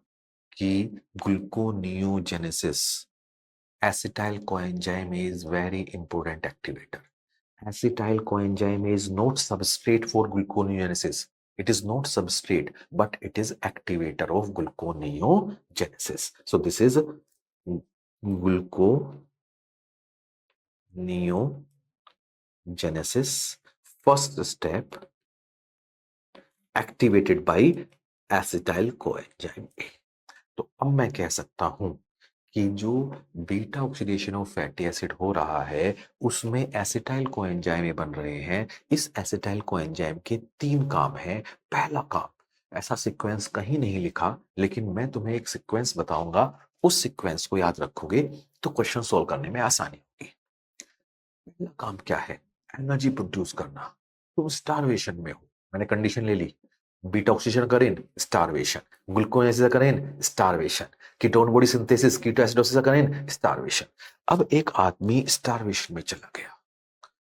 कि gluconeogenesis, acetyl coenzyme is very important activator. Acetyl coenzyme is not substrate for gluconeogenesis. It is not substrate, but it is activator of gluconeogenesis. So this is gluconeogenesis. First step activated by acetyl coenzyme A. तो अब मैं कह सकता हूं कि जो beta oxidation of fatty acid हो रहा है उसमें एसिटाइल कोएंजाइम बन रहे हैं। इस एसिटाइल कोएंजाइम के 3 काम हैं। पहला काम, ऐसा सीक्वेंस कहीं नहीं लिखा, लेकिन मैं तुम्हें एक सीक्वेंस बताऊंगा, उस सीक्वेंस को याद रखोगे तो क्वेश्चन सोल्व करने में आसानी होगी। पहला काम क्या है? एनर्जी प्रोड्यूस करना। तुम स्टारवेशन में हो, मैंने कंडीशन ले ली, बीटा ऑक्सीडेशन करें स्टारवेशन, ग्लूकोनेसिस करें starvation, ketone body synthesis ketoacidosis करें स्टारवेशन। अब एक आदमी स्टारवेशन में चला गया।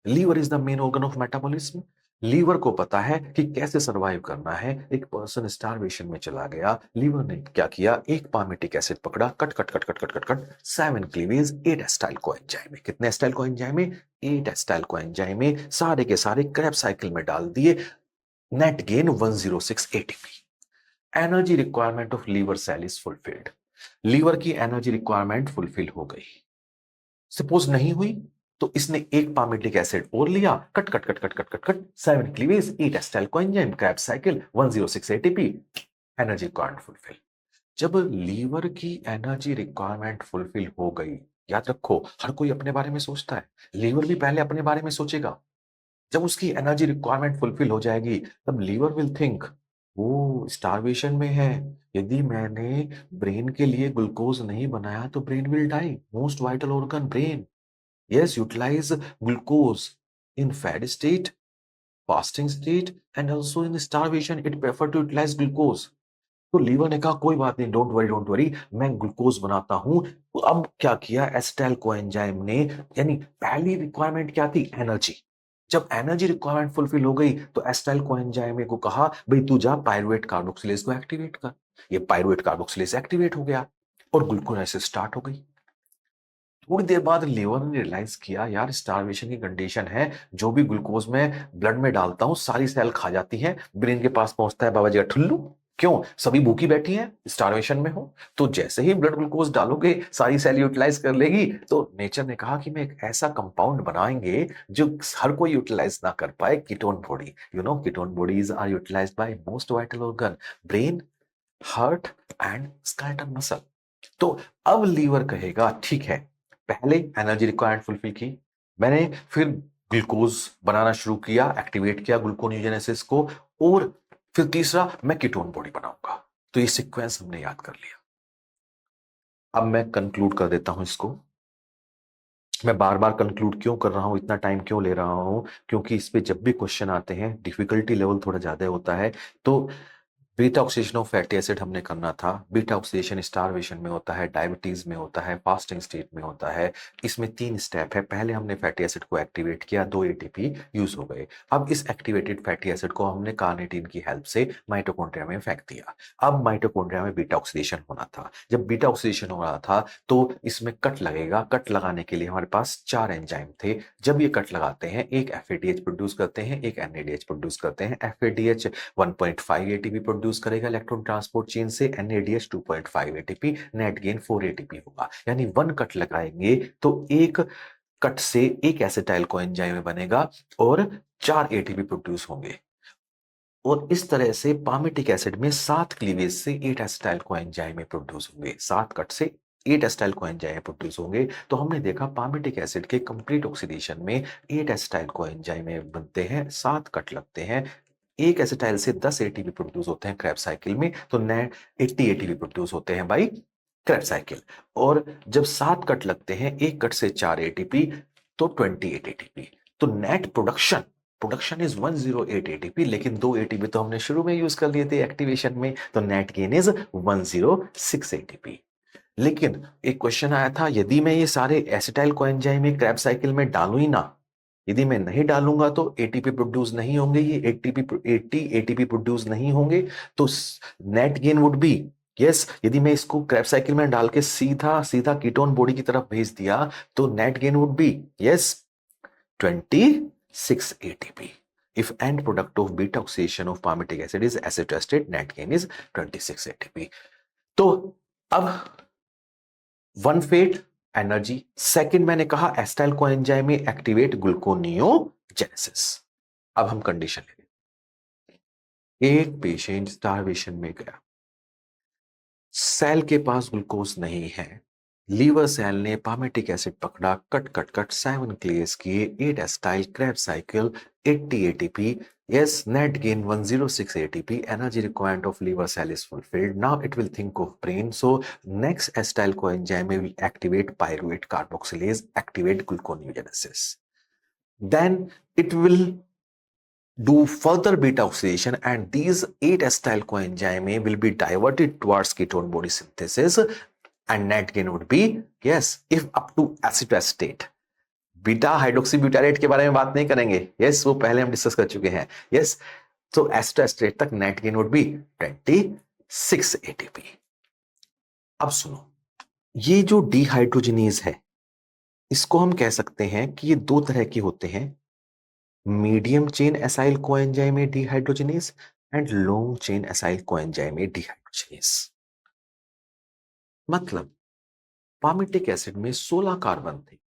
Liver is the main organ of metabolism. Liver को पता है कि कैसे सरवाइव करना है। एक पर्सन स्टारवेशन में चला गया, लीवर ने क्या किया, एक पामेटिक एसिड पकड़ा, cut cut cut cut cut cut cut 7 cleavage 8 acetyl coenzyme में। कितने एसिटाइल कोएंजाइम में? 8 एसिटाइल कोएंजाइम में, सारे के सारे क्रेब्स साइकिल में डाल दिए, net gain 106 ATP. Energy requirement of liver cell is fulfilled. Liver की एनर्जी रिक्वायरमेंट फुलफिल हो गई। सपोज नहीं हुई तो इसने एक पामेटिक एसिड और लिया, cut cut cut cut cut cut cut 7 cleavage 8 acetyl coenzyme, Krebs cycle, 106 ATP, energy requirement fulfil. जब लीवर की एनर्जी रिक्वायरमेंट फुलफिल हो गई, याद रखो हर कोई अपने बारे में सोचता है, लीवर भी पहले अपने बारे में सोचेगा। जब उसकी एनर्जी रिक्वायरमेंट फुलफिल हो जाएगी तब लीवर विल थिंक वो स्टारवेशन में है, यदि मैंने ब्रेन के लिए ग्लूकोज नहीं बनाया तो brain will die. Most vital organ brain, yes, utilize glucose in fed state, fasting state and also in starvation it prefer to utilize glucose. तो लीवर ने कहा कोई बात नहीं, डोंट वरी, मैं ग्लूकोज बनाता हूं। तो अब क्या किया एसिटाइल कोएंजाइम ने, यानी पहली रिक्वायरमेंट क्या थी? एनर्जी। जब एनर्जी रिक्वायरमेंट फुलफिल हो गई तो एसिटाइल कोएंजाइम को कहा भाई तू जा पायरुवेट कार्बोक्सिलेज को एक्टिवेट कर। ये पायरुवेट कार्बोक्सिलेज एक्टिवेट हो गया और ग्लूकोलाइसिस स्टार्ट हो गई। थोड़ी देर बाद लीवर ने रियलाइज किया यार स्टारवेशन की कंडीशन है, जो भी ग्लूकोज में ब्लड में डालता हूं सारी सेल खा जाती हैं, ब्रेन के पास पहुंचता है बाबा जी का ठुल्लू। क्यों? सभी भूखी बैठी हैं, स्टारवेशन में हो, तो जैसे ही ब्लड ग्लूकोज डालोगे सारी सेल यूटिलाइज कर लेगी। तो नेचर ने कहा कि मैं एक ऐसा कंपाउंड बनाएंगे जो हर कोई यूटिलाइज ना कर पाए, ketone body. You know ketone bodies are utilized by most vital organ, brain, heart and skeletal muscle. तो अब लीवर कहेगा ठीक है, पहले एनर्जी रिक्वायरमेंट फुलफिल की, मैंने फिर ग्लूकोज बनाना शुरू किया, एक्टिवेट किया ग्लूकोनियोजेनेसिस को, और फिर तीसरा मैं कीटोन बॉडी बनाऊंगा। तो ये सीक्वेंस हमने याद कर लिया। अब मैं कंक्लूड कर देता हूं इसको। मैं बार बार कंक्लूड क्यों कर रहा हूं, इतना टाइम क्यों ले रहा हूं? क्योंकि इस पे जब भी क्वेश्चन आते हैं डिफिकल्टी लेवल थोड़ा ज्यादा होता है। तो beta oxidation of fatty acid हमने करना था। बीटा ऑक्सीडेशन स्टारवेशन में होता है, डायबिटीज में होता है, फास्टिंग स्टेट में होता है। इसमें 3 स्टेप है। पहले हमने फैटी एसिड को एक्टिवेट किया, 2 एटीपी यूज हो गए। अब इस एक्टिवेटेड फैटी एसिड को हमने कार्निटिन की हेल्प से माइटोकॉन्ड्रिया में फेंक दिया। अब माइटोकॉन्ड्रिया में बीटा ऑक्सीडेशन होना था। जब बीटा ऑक्सीडेशन हो रहा था तो इसमें कट लगेगा। कट लगाने के लिए हमारे पास 4 एंजाइम थे। जब ये कट लगाते हैं, एक एफएडीएच प्रोड्यूस करते हैं, एक एनएडीएच प्रोड्यूस करते हैं। एफएडीएच 1.5 एटीपी प्रोड्यूस करेगा इलेक्ट्रॉन ट्रांसपोर्ट चेन से, NADH 2.5 ATP, net gain 4 ATP होगा। यानी 1 कट लगाएंगे तो एक कट से एक एसिटाइल कोएंजाइम बनेगा और 4 एटीपी प्रोड्यूस होंगे। और इस तरह से पामिटिक एसिड में 7 क्लीवेज से 8 एसिटाइल कोएंजाइम प्रोड्यूस होंगे। 7 कट से 8 एसिटाइल कोएंजाइम प्रोड्यूस होंगे। तो हमने देखा पामिटिक एसिड के कंप्लीट ऑक्सीडेशन में 8 एसिटाइल कोएंजाइम बनते हैं, 7 कट लगते हैं। एक एसिटाइल से 10 एटीपी प्रोड्यूस होते हैं क्रेब साइकिल में, तो नेट 80 एटीपी प्रोड्यूस होते हैं बाई क्रेब साइकिल। और जब 7 कट लगते हैं, एक कट से 4 एटीपी, तो 28 एटीपी। तो net production production is 108 ATP, लेकिन 2 एटीपी तो हमने शुरू में यूज कर लिए थे एक्टिवेशन में, तो नेट गेन इज 106 एटीपी। लेकिन एक क्वेश्चन आया था, यदि मैं ये सारे एसिटाइल कोएंजाइम में क्रेब साइकिल में डालूं ही ना, यदि मैं नहीं डालूंगा तो एटीपी प्रोड्यूस नहीं होंगे, ये एटीपी 80 एटीपी प्रोड्यूस नहीं होंगे। तो net gain would be, yes, यदि मैं इसको क्रेब साइकिल में डाल के सीधा सीधा कीटोन बॉडी की तरफ भेज दिया तो net gain would be, yes, 26 ATP. If end product of beta oxidation of palmitic acid is acetoacetate, net gain is 26 ATP. तो अब वन फेट एनर्जी, सेकंड मैंने कहा एस्टाइल कोएंजाइम में एक्टिवेट ग्लूकोनियोजेनेसिस। अब हम कंडीशन लेंगे। एक पेशेंट स्टारवेशन में गया, सेल के पास ग्लूकोज नहीं है, लीवर सेल ने पामेटिक एसिड पकड़ा, कट कट कट 7 क्लेस किए, 8 acetyl Krebs cycle, 80 ATP, yes, net gain 106 ATP, energy requirement of liver cell is fulfilled. Now it will think of brain. So next acetyl coenzyme will activate pyruvate carboxylase, activate gluconeogenesis. Then it will do further beta oxidation, and these 8 acetyl coenzyme will be diverted towards ketone body synthesis, and net gain would be, yes, if up to acetoacetate. Beta hydroxy butyrate के बारे में बात नहीं करेंगे, yes, वो पहले हम discuss कर चुके हैं, यस। तो एस्टोएस्टेट तक net gain would be 26 ATP. अब सुनो, ये जो डिहाइड्रोजनेज है, इसको हम कह सकते हैं कि ये 2 तरह के होते हैं, medium chain acyl coenzyme dehydrogenase and long chain acyl coenzyme dehydrogenase. मतलब पामिटिक एसिड में 16 कार्बन थे।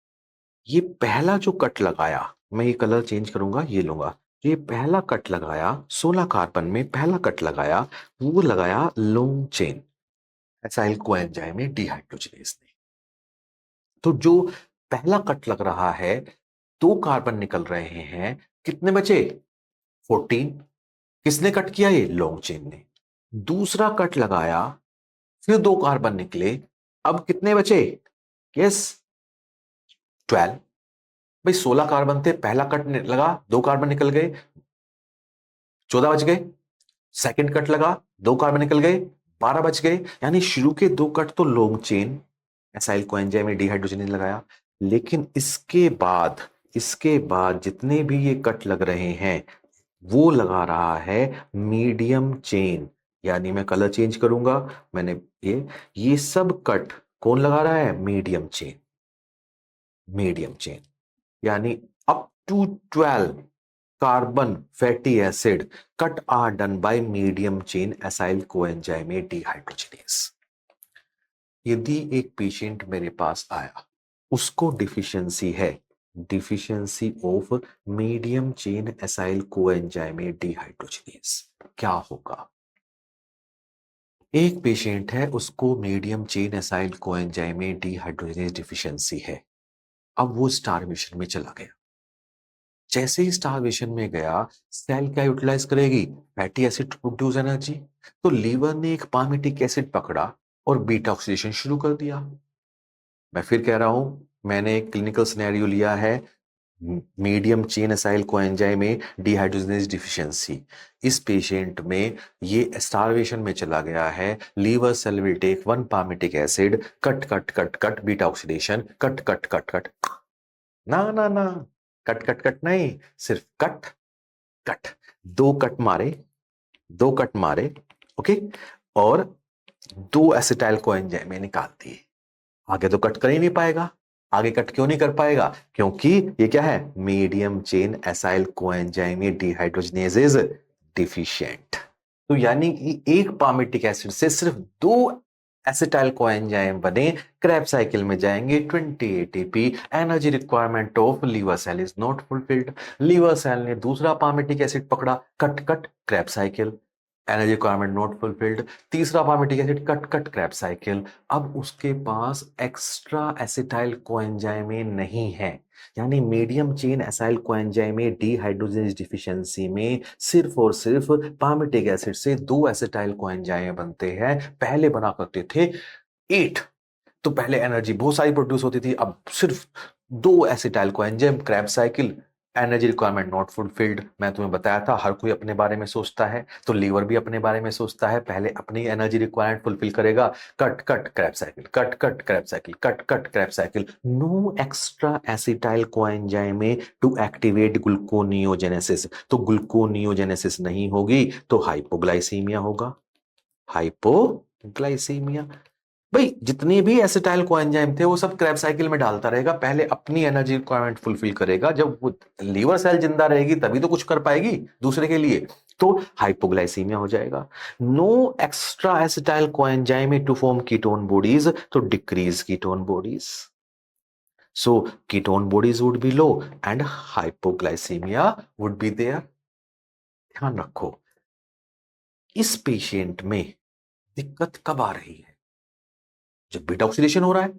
ये पहला जो कट लगाया, मैं ये कलर चेंज करूंगा, ये लूंगा, ये पहला कट लगाया 16 कार्बन में, पहला कट लगाया, वो लगाया long chain acyl coenzyme dehydrogenase ने। तो जो पहला कट लग रहा है, 2 कार्बन निकल रहे हैं, कितने बचे? 14। किसने कट किया? ये लॉन्ग चेन ने। दूसरा कट लगाया, फिर 2 कार्बन निकले, अब कितने बचे? यस, 12। भाई 16 कार्बन थे, पहला कट लगा, 2 कार्बन निकल गए, 14 बच गए। सेकंड कट लगा, 2 कार्बन निकल गए, 12 बच गए। यानी शुरू के 2 कट तो long chain acyl coenzyme dehydrogenase लगाया, लेकिन इसके बाद जितने भी ये कट लग रहे हैं, वो लगा रहा है मीडियम चेन। यानी मैं कलर चेंज करूंगा, मैंने ये सब कट कौन लगा रहा है? Medium chain. मीडियम चेन यानी up to 12 carbon fatty acid cut are done by medium chain acyl coenzyme dehydrogenase. यदि एक पेशेंट मेरे पास आया, उसको डिफिशियंसी है, deficiency of medium chain acyl coenzyme dehydrogenase, क्या होगा? एक पेशेंट है, उसको medium chain acyl coenzyme dehydrogenase deficiency है। अब वो स्टारवेशन में चला गया। जैसे ही स्टारवेशन में गया, सेल क्या यूटिलाइज करेगी? Fatty acid to produce energy. तो लीवर ने एक पामिटिक एसिड पकड़ा और बीटा ऑक्सीडेशन शुरू कर दिया। मैं फिर कह रहा हूं, मैंने एक क्लिनिकल सिनेरियो लिया है, मीडियम चेन असाइल कोएंजाइम में डिहाइड्रोजनेज डिफिशियंसी। इस पेशेंट में ये स्टारवेशन में चला गया है। Liver cell will take one palmitic acid, cut cut cut cut beta oxidation, cut cut cut cut. ना ना ना, कट कट कट नहीं, सिर्फ कट कट। दो कट मारे, दो कट मारे, ओके, और दो एसिटाइल कोएंजाइम में निकाल दिए। आगे तो कट कर ही नहीं पाएगा। आगे कट क्यों नहीं कर पाएगा? क्योंकि ये क्या है? Medium chain acyl coenzyme dehydrogenase deficient. तो यानी कि एक पामिटिक एसिड से सिर्फ दो एसिटाइल कोएंजाइम बने, क्रैब साइकिल में जाएंगे 20 ATP. Energy requirement of liver cell is not fulfilled. Liver cell ने दूसरा पामिटिक एसिड पकड़ा, cut cut Krebs cycle, energy requirement not fulfilled. तीसरा palmitic acid, cut cut Krebs cycle. अब उसके पास एक्स्ट्रा एसिटाइल कोएंजाइमे नहीं है। यानी medium chain acyl कोएंजाइमे dehydrogenase deficiency में सिर्फ और सिर्फ पामिटिक एसिड से दो एसिटाइल कोएंजाइम बनते हैं। पहले बना करते थे 8। तो पहले एनर्जी बहुत सारी प्रोड्यूस होती थी, अब सिर्फ दो acetyl coenzyme, crab cycle, energy requirement not fulfilled. मैं तुम्हें बताया था, हर कोई अपने बारे में सोचता है, तो लीवर भी अपने बारे में सोचता है, पहले अपनी एनर्जी रिक्वायरमेंट फुलफिल करेगा। Cut cut Krebs cycle, cut cut Krebs cycle, cut cut Krebs cycle. No extra acetyl coenzyme to activate gluconeogenesis. तो ग्लूकोनियोजेनेसिस नहीं होगी तो हाइपोग्लाइसीमिया होगा। हाइपोग्लाइसीमिया। भाई जितने भी एसिटाइल कोएंजाइम थे वो सब क्रैब साइकिल में डालता रहेगा, पहले अपनी एनर्जी रिक्वायरमेंट फुलफिल करेगा। जब वो लीवर सेल जिंदा रहेगी तभी तो कुछ कर पाएगी दूसरे के लिए, तो हाइपोग्लाइसीमिया हो जाएगा। No extra acetyl coenzyme to form ketone bodies, तो decrease ketone bodies. So ketone bodies would be low and hypoglycaemia would be there. ध्यान रखो, इस पेशेंट में दिक्कत कब आ रही है? जब बीटा ऑक्सीडेशन हो रहा है।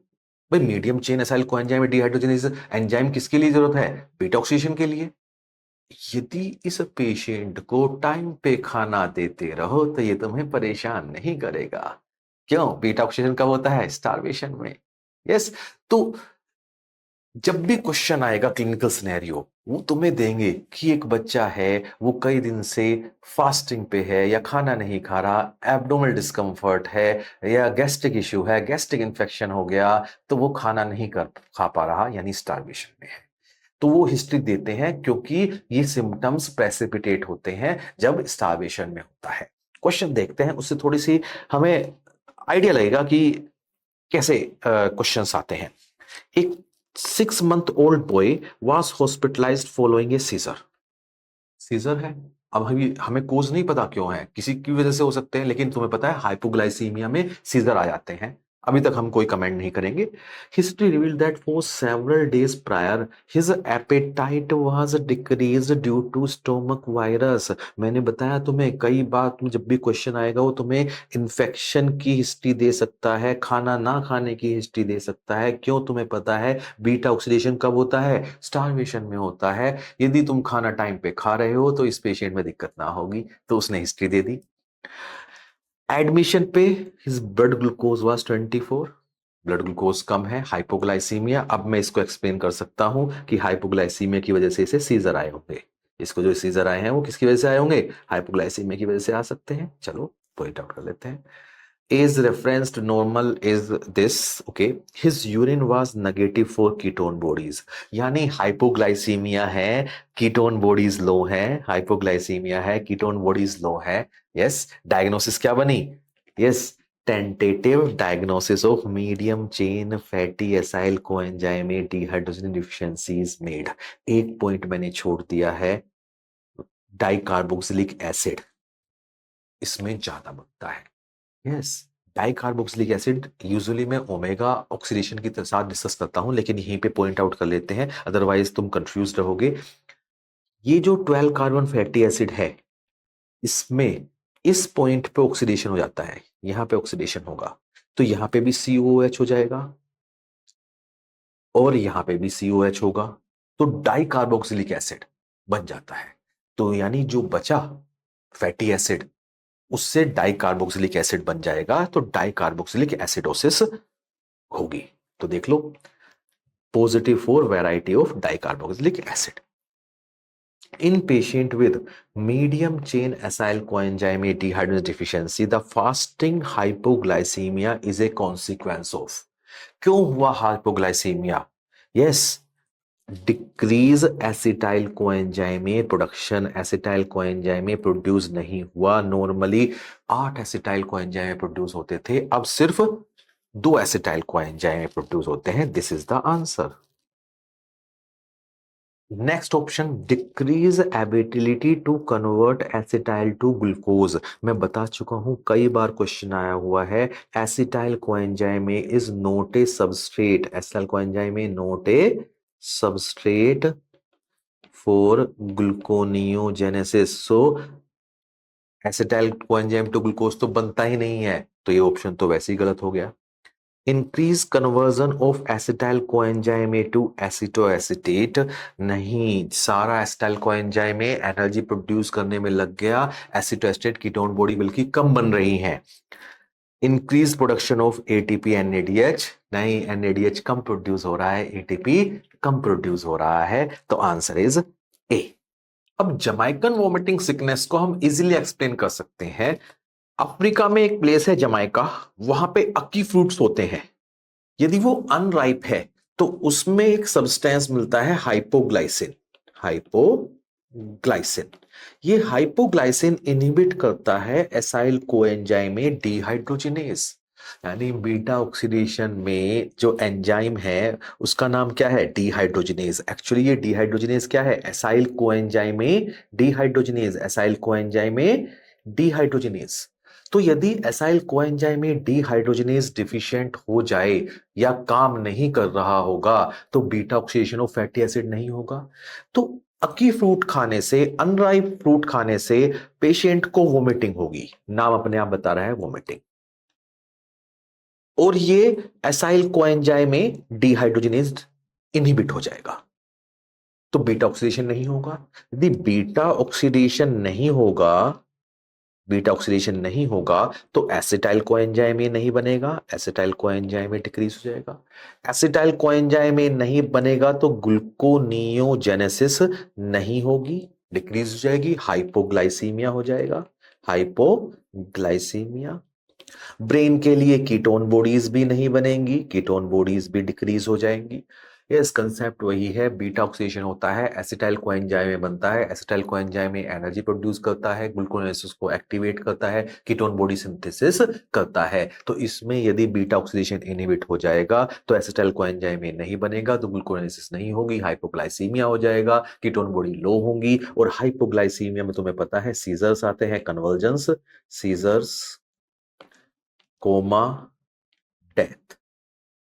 भाई medium chain acyl coenzyme dehydrogenase enzyme किसके लिए जरूरत है? बीटा ऑक्सीडेशन के लिए। यदि इस पेशेंट को टाइम पे खाना देते रहो तो ये तुम्हें परेशान नहीं करेगा। क्यों? बीटा ऑक्सीडेशन कब होता है? स्टारवेशन में। यस। तो जब भी क्वेश्चन आएगा क्लिनिकल सिनेरियो, वो तुम्हें देंगे कि एक बच्चा है, वो कई दिन से फास्टिंग पे है या खाना नहीं खा रहा, एब्डोमिनल डिस्कम्फर्ट है या गैस्ट्रिक इश्यू है, गैस्ट्रिक इन्फेक्शन हो गया, तो वो खाना नहीं कर खा पा रहा, यानी स्टारवेशन में है। तो वो हिस्ट्री देते हैं क्योंकि ये सिम्टम्स प्रेसिपिटेट होते हैं जब स्टारवेशन में होता है। क्वेश्चन देखते हैं, उससे थोड़ी सी हमें आइडिया लगेगा कि कैसे क्वेश्चंस आते हैं। एक 6 month old boy was hospitalized following a seizure। Seizure है। अब हमें कोज नहीं पता क्यों है, किसी की वजह से हो सकते हैं, लेकिन तुम्हें पता है हाइपोग्लाइसीमिया में सीजर आ जाते हैं। अभी तक हम कोई कमेंट नहीं करेंगे। History revealed that for several days prior his appetite was decreased due to stomach virus. मैंने बताया तुम्हें कई बार, तुम जब भी क्वेश्चन आएगा वो तुम्हें इन्फेक्शन की हिस्ट्री दे सकता है, खाना ना खाने की हिस्ट्री दे सकता है। क्यों? तुम्हें पता है बीटा ऑक्सीडेशन कब होता है? स्टारवेशन में होता है। यदि तुम खाना टाइम पे खा रहे हो तो इस पेशेंट में दिक्कत ना होगी, तो उसने हिस्ट्री दे दी। एडमिशन पे his blood glucose was 24। Blood glucose कम है, हाइपोग्लाइसीमिया। अब मैं इसको एक्सप्लेन कर सकता हूं कि हाइपोग्लाइसीमिया की वजह से इसे सीजर आए होंगे। इसको जो सीजर आए हैं वो किसकी वजह से आए होंगे? हाइपोग्लाइसीमिया की वजह से आ सकते हैं। चलो पॉइंट आउट कर लेते हैं। is referenced normal is this, okay, his urine was negative for ketone bodies। यानी हाइपोग्लाइसीमिया है, कीटोन बॉडीज लो है। हाइपोग्लाइसीमिया है, कीटोन बॉडीज लो है। यस। डायग्नोसिस क्या बनी? Yes, tentative diagnosis of medium chain fatty acyl coenzyme dehydrogen deficiency is made. एक point मैंने छोड़ दिया है, डाइकार्बोक्सिलिक एसिड इसमें ज्यादा बनता है। यस। डाइकार्बोक्सिलिक एसिड यूजुअली मैं ओमेगा ऑक्सीडेशन की साथ डिस्कस करता हूं, लेकिन यहीं पे पॉइंट आउट कर लेते हैं, अदरवाइज तुम कंफ्यूज रहोगे। ये जो 12 कार्बन फैटी एसिड है, इसमें इस पॉइंट पे ऑक्सीडेशन हो जाता है, यहां पे ऑक्सीडेशन होगा, तो यहां पे भी COOH हो जाएगा। और यहां पे भी COH होगा, तो डाई कार्बोक्सिलिक एसिड बन जाता है। तो यानी जो बचा फैटी एसिड उससे डाई कार्बोक्सिलिक एसिड बन जाएगा, तो डाई कार्बोक्सिलिक एसिडोसिस होगी। तो देख लो, positive for variety of dicarboxylic acid. In patient with medium chain acyl coenzyme dehydrogenase deficiency, the fasting hypoglycemia is a consequence of. क्यों हुआ hypoglycaemia? Yes, decrease acetyl coenzyme production, acetyl coenzyme produce नहीं हुआ। Normally 8 acetyl coenzyme produce होते थे, अब सिर्फ 2 acetyl coenzyme produce होते हैं। This is the answer. Next option, decrease ability to convert acetyl to glucose. मैं बता चुका हूं, कई बार क्वेश्चन आया हुआ है, acetyl coenzyme is not a substrate, acetyl coenzyme not a substrate for gluconeogenesis. So acetyl coenzyme to glucose तो बनता ही नहीं है, तो ये ऑप्शन तो वैसे ही गलत हो गया। Increase conversion of acetyl coenzyme to acetoacetate, नहीं, सारा एसिटाइल कोएंजाइम एनर्जी प्रोड्यूस करने में लग गया, एसिटोएसिटेट कीटोन बॉडी बल्कि कम बन रही है। Increase production of ATP NADH, नहीं, एनएडीएच कम प्रोड्यूस हो रहा है, एटीपी कम प्रोड्यूस हो रहा है, तो आंसर इज ए। अब जमाइकन वोमिटिंग सिकनेस को हम इजीली एक्सप्लेन कर सकते हैं। अफ्रीका में एक प्लेस है जमाइका, वहां पे अक्की फ्रूट्स होते हैं, यदि वो अनराइप है तो उसमें एक सब्सटेंस मिलता है हाइपोग्लाइसिन। हाइपोग्लाइसिन, ये हाइपोग्लाइसिन इनहिबिट करता है एसाइल कोएंजाइम डिहाइड्रोजिनेज, यानी बीटा ऑक्सीडेशन में जो एंजाइम है उसका नाम क्या है? डिहाइड्रोजिनेज। एक्चुअली ये डिहाइड्रोजिनेज क्या है? Acyl coenzyme dehydrogenase, acyl coenzyme dehydrogenase. तो यदि एसाइल कोएंजाइम डिहाइड्रोजिनेज डिफिशिएंट हो जाए या काम नहीं कर रहा होगा तो beta oxidation of fatty acid नहीं होगा। तो अकी फ्रूट खाने से, अनराइप फ्रूट खाने से पेशेंट को वोमिटिंग होगी, नाम अपने आप बता रहा है वोमिटिंग, और ये एसाइल कोएंजाइम में डिहाइड्रोजिनेज इनहिबिट हो जाएगा, तो बीटा ऑक्सीडेशन नहीं होगा। यदि बीटा ऑक्सीडेशन नहीं होगा, बीटा ऑक्सीडेशन नहीं होगा तो एसिटाइल कोएंजाइम नहीं बनेगा, एसिटाइल कोएंजाइम डिक्रीज हो जाएगा। एसिटाइल कोएंजाइम नहीं बनेगा तो ग्लूकोनियोजेनेसिस नहीं होगी, डिक्रीज हो जाएगी, हाइपोग्लाइसीमिया हो जाएगा, हाइपोग्लाइसीमिया। ब्रेन के लिए कीटोन बॉडीज भी नहीं बनेंगी, कीटोन बॉडीज भी डिक्रीज हो जाएंगी। यस, कंसेप्ट वही है, बीटा ऑक्सीडेशन होता है, एसिटाइल कोएंजाइम में बनता है, एसिटाइल कोएंजाइम में एनर्जी प्रोड्यूस करता है, ग्लूकोनेसिस को एक्टिवेट करता है, कीटोन बॉडी सिंथेसिस करता है। तो इसमें यदि बीटा ऑक्सीडेशन इनहिबिट हो जाएगा तो एसिटाइल कोएंजाइम में नहीं बनेगा, तो ग्लूकोनेसिस नहीं होगी, हाइपोग्लाइसीमिया हो जाएगा, कीटोन बॉडी लो होंगी, और हाइपोग्लाइसीमिया में तुम्हें पता है सीजर्स आते हैं, कन्वर्जेंस, सीजर्स, कोमा, डेथ।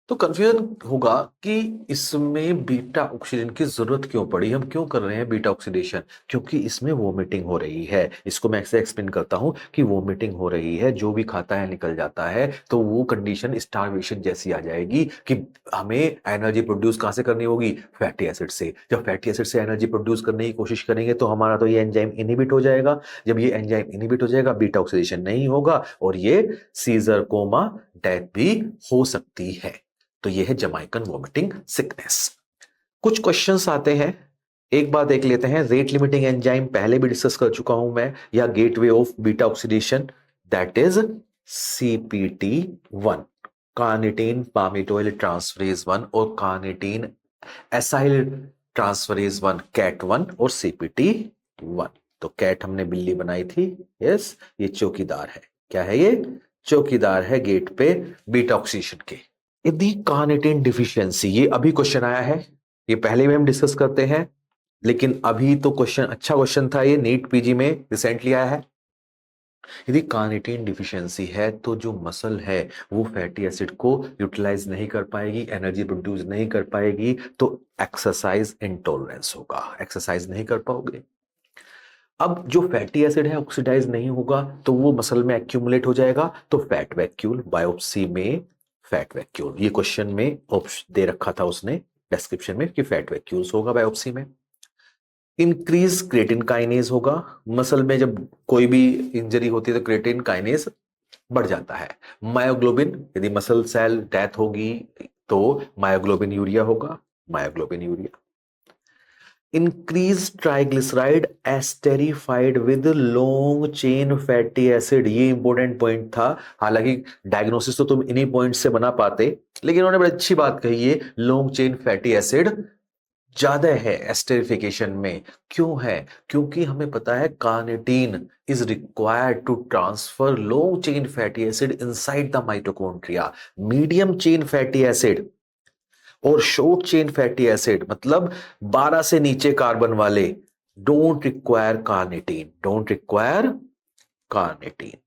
तो कंफ्यूजन होगा कि इसमें बीटा ऑक्सीडेशन की जरूरत क्यों पड़ी, हम क्यों कर रहे हैं बीटा ऑक्सीडेशन? क्योंकि इसमें वोमिटिंग हो रही है। इसको मैं ऐसे एक्सप्लेन करता हूं कि वोमिटिंग हो रही है, जो भी खाता है निकल जाता है, तो वो कंडीशन स्टारवेशन जैसी आ जाएगी कि हमें एनर्जी प्रोड्यूस कहां से करनी होगी? फैटी एसिड से। जब फैटी एसिड से एनर्जी प्रोड्यूस करने की कोशिश करेंगे तो हमारा तो ये एंजाइम इनहिबिट हो जाएगा। जब ये एंजाइम इनहिबिट हो जाएगा, बीटा ऑक्सीडेशन नहीं होगा और ये सीजर, कोमा, डेथ भी हो सकती है। तो ये है जमाइकन वोमिटिंग सिकनेस। कुछ क्वेश्चंस आते हैं, एक बार देख लेते हैं। रेट लिमिटिंग एंजाइम पहले भी डिस्कस कर चुका हूं मैं, या gateway of beta oxidation, that is CPT1, carnitine palmitoyl transferase 1 और कार्निटीन एसाइल ट्रांसफरेज 1, CAT1 और CPT1। तो कैट हमने बिल्ली बनाई थी, यस, ये चौकीदार है। क्या है ये? चौकीदार है गेट पे बीटा ऑक्सीडेशन के। यदि कार्निटीन डिफिशियंसी, ये अभी क्वेश्चन आया है, ये पहले भी हम डिस्कस करते हैं, लेकिन अभी तो क्वेश्चन, अच्छा क्वेश्चन था ये, नीट पीजी में रिसेंटली आया है। यदि कार्निटीन डिफिशियंसी है तो जो मसल है वो फैटी एसिड को यूटिलाइज नहीं कर पाएगी, एनर्जी प्रोड्यूस नहीं कर पाएगी, तो एक्सरसाइज इंटॉलरेंस होगा, एक्सरसाइज नहीं कर पाओगे। अब जो फैटी एसिड है ऑक्सीडाइज नहीं होगा तो वो मसल में एक्यूमुलेट हो जाएगा, तो फैट वैक्यूल, बायोप्सी में फैट वैक्यूल। ये क्वेश्चन में ऑप्शन दे रखा था उसने, डिस्क्रिप्शन में कि फैट वैक्यूल्स होगा बायोप्सी में। इंक्रीज क्रिएटिन काइनेज होगा, मसल में जब कोई भी इंजरी होती है तो क्रिएटिन काइनेज बढ़ जाता है। मायोग्लोबिन, यदि मसल सेल डेथ होगी तो मायोग्लोबिन यूरिया होगा, myoglobin urea. Increase triglyceride esterified with long chain fatty acid, ये इंपॉर्टेंट पॉइंट था। हालांकि डायग्नोसिस तो तुम इन्हीं पॉइंट से बना पाते, लेकिन उन्होंने बड़ी अच्छी बात कही है, लॉन्ग चेन फैटी एसिड ज्यादा है एस्टेरिफिकेशन में। क्यों है? क्योंकि हमें पता है carnitine is required to transfer long chain fatty acid inside the mitochondria. Medium chain fatty acid और शॉर्ट चेन फैटी एसिड मतलब 12 से नीचे कार्बन वाले don't require carnitine, don't require carnitine,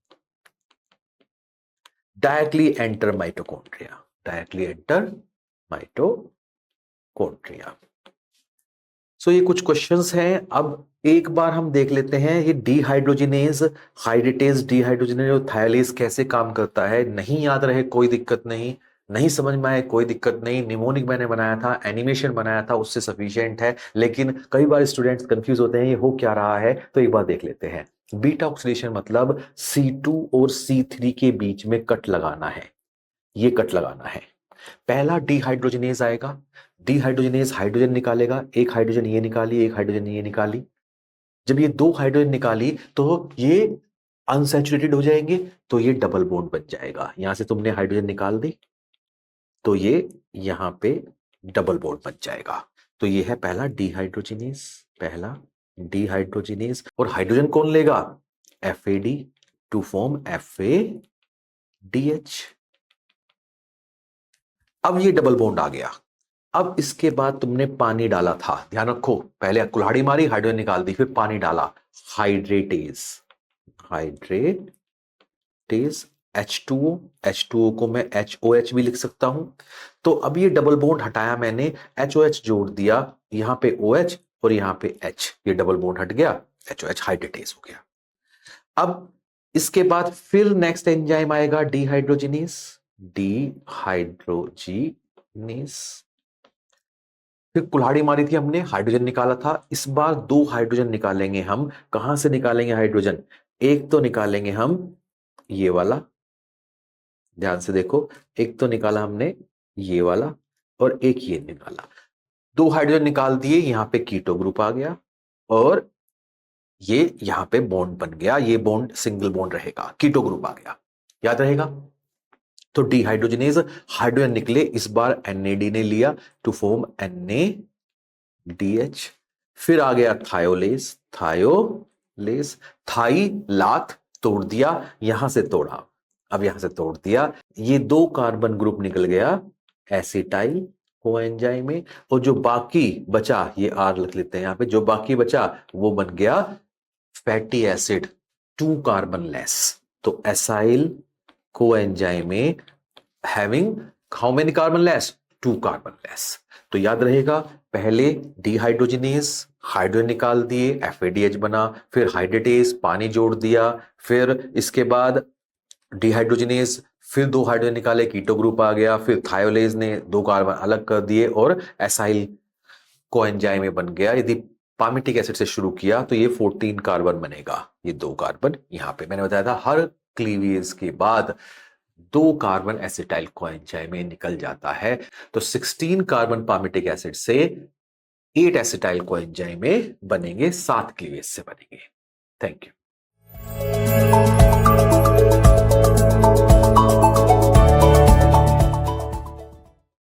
directly enter mitochondria, directly enter mitochondria. So ये कुछ questions हैं। अब एक बार हम देख लेते हैं ये डिहाइड्रोजिनेज, हाइड्रेटेज डिहाइड्रोजिनेज और थायलेज कैसे काम करता है। नहीं याद रहे कोई दिक्कत नहीं, नहीं समझ में आए कोई दिक्कत नहीं। निमोनिक मैंने बनाया था, एनिमेशन बनाया था, उससे सफिशिएंट है। लेकिन कई बार स्टूडेंट्स कंफ्यूज होते हैं ये हो क्या रहा है, तो एक बार देख लेते हैं। बीटा ऑक्सीडेशन मतलब C2 और C3 के बीच में कट लगाना है, ये कट लगाना है। पहला डिहाइड्रोजिनेज आएगा, डिहाइड्रोजिनेज हाइड्रोजन निकालेगा, एक हाइड्रोजन ये निकाली, एक हाइड्रोजन ये निकाली। जब ये दो हाइड्रोजन निकाली तो ये अनसैचुरेटेड हो जाएंगे, तो ये डबल बॉन्ड बन जाएगा। यहां से तुमने हाइड्रोजन निकाल दी तो ये यहां पे डबल बॉन्ड बन जाएगा। तो ये है पहला डिहाइड्रोजिनेज, पहला डिहाइड्रोजिनेज। और हाइड्रोजन कौन लेगा? FAD to form FADH। अब ये डबल बॉन्ड आ गया। अब इसके बाद तुमने पानी डाला था, ध्यान रखो, पहले कुल्हाड़ी मारी, हाइड्रोजन निकाल दी, फिर पानी डाला, हाइड्रेटेज, हाइड्रेटेज H2O, H2O को मैं HOH भी लिख सकता हूं। तो अब ये डबल बॉन्ड हटाया मैंने, HOH जोड़ दिया, यहां पे OH और यहां पे H, ये डबल बॉन्ड हट गया, HOH हाइड्रेटेज हो गया। अब इसके बाद फिर नेक्स्ट एंजाइम आएगा डिहाइड्रोजिनेज, डिहाइड्रोजिनेज। फिर कुल्हाड़ी मारी थी हमने, हाइड्रोजन निकाला था, इस बार दो हाइड्रोजन निकालेंगे हम। कहां से निकालेंगे हाइड्रोजन? एक तो निकालेंगे हम ये वाला, ध्यान से देखो, एक तो निकाला हमने ये वाला और एक ये निकाला। दो हाइड्रोजन निकाल दिए, यहां पे कीटो ग्रुप आ गया और ये यहां पे बॉन्ड बन गया, ये बॉन्ड सिंगल बॉन्ड रहेगा, कीटो ग्रुप आ गया, याद रहेगा। तो डिहाइड्रोजिनेज, हाइड्रोजन निकले, इस बार NAD ने लिया टू फॉर्म NADH। फिर आ गया थायोलेज, थायोलेज, थाई लात तोड़ दिया, यहां से तोड़ा, अब यहां से तोड़ दिया, ये दो कार्बन ग्रुप निकल गया एसिटाइल कोएंजाइम में। और जो बाकी बचा, ये R लिख लेते हैं यहां पे, जो बाकी बचा वो बन गया फैटी एसिड, 2 कार्बन लेस। तो एसाइल कोएंजाइम में having how many carbon less? 2 carbon less. तो याद रहेगा, पहले डिहाइड्रोजिनेज, हाइड्रोजन निकाल दिए, FADH बना, फिर हाइड्रेटेज, पानी जोड़ दिया, फिर इसके बाद डिहाइड्रोजिनेज, फिर दो हाइड्रोजन निकाले, कीटो ग्रुप आ गया, फिर थायोलेज ने दो कार्बन अलग कर दिए और एसाइल कोएंजाइम में बन गया। यदि पामिटिक एसिड से शुरू किया तो ये 14 कार्बन बनेगा, ये 2 कार्बन यहां पे मैंने बताया था, हर क्लीवेज के बाद 2 कार्बन एसिटाइल कोएंजाइम में निकल जाता है। तो 16 कार्बन पामिटिक एसिड से 8 एसिटाइल कोएंजाइम में बनेंगे, 7 क्लीवेज से बनेंगे। Thank you.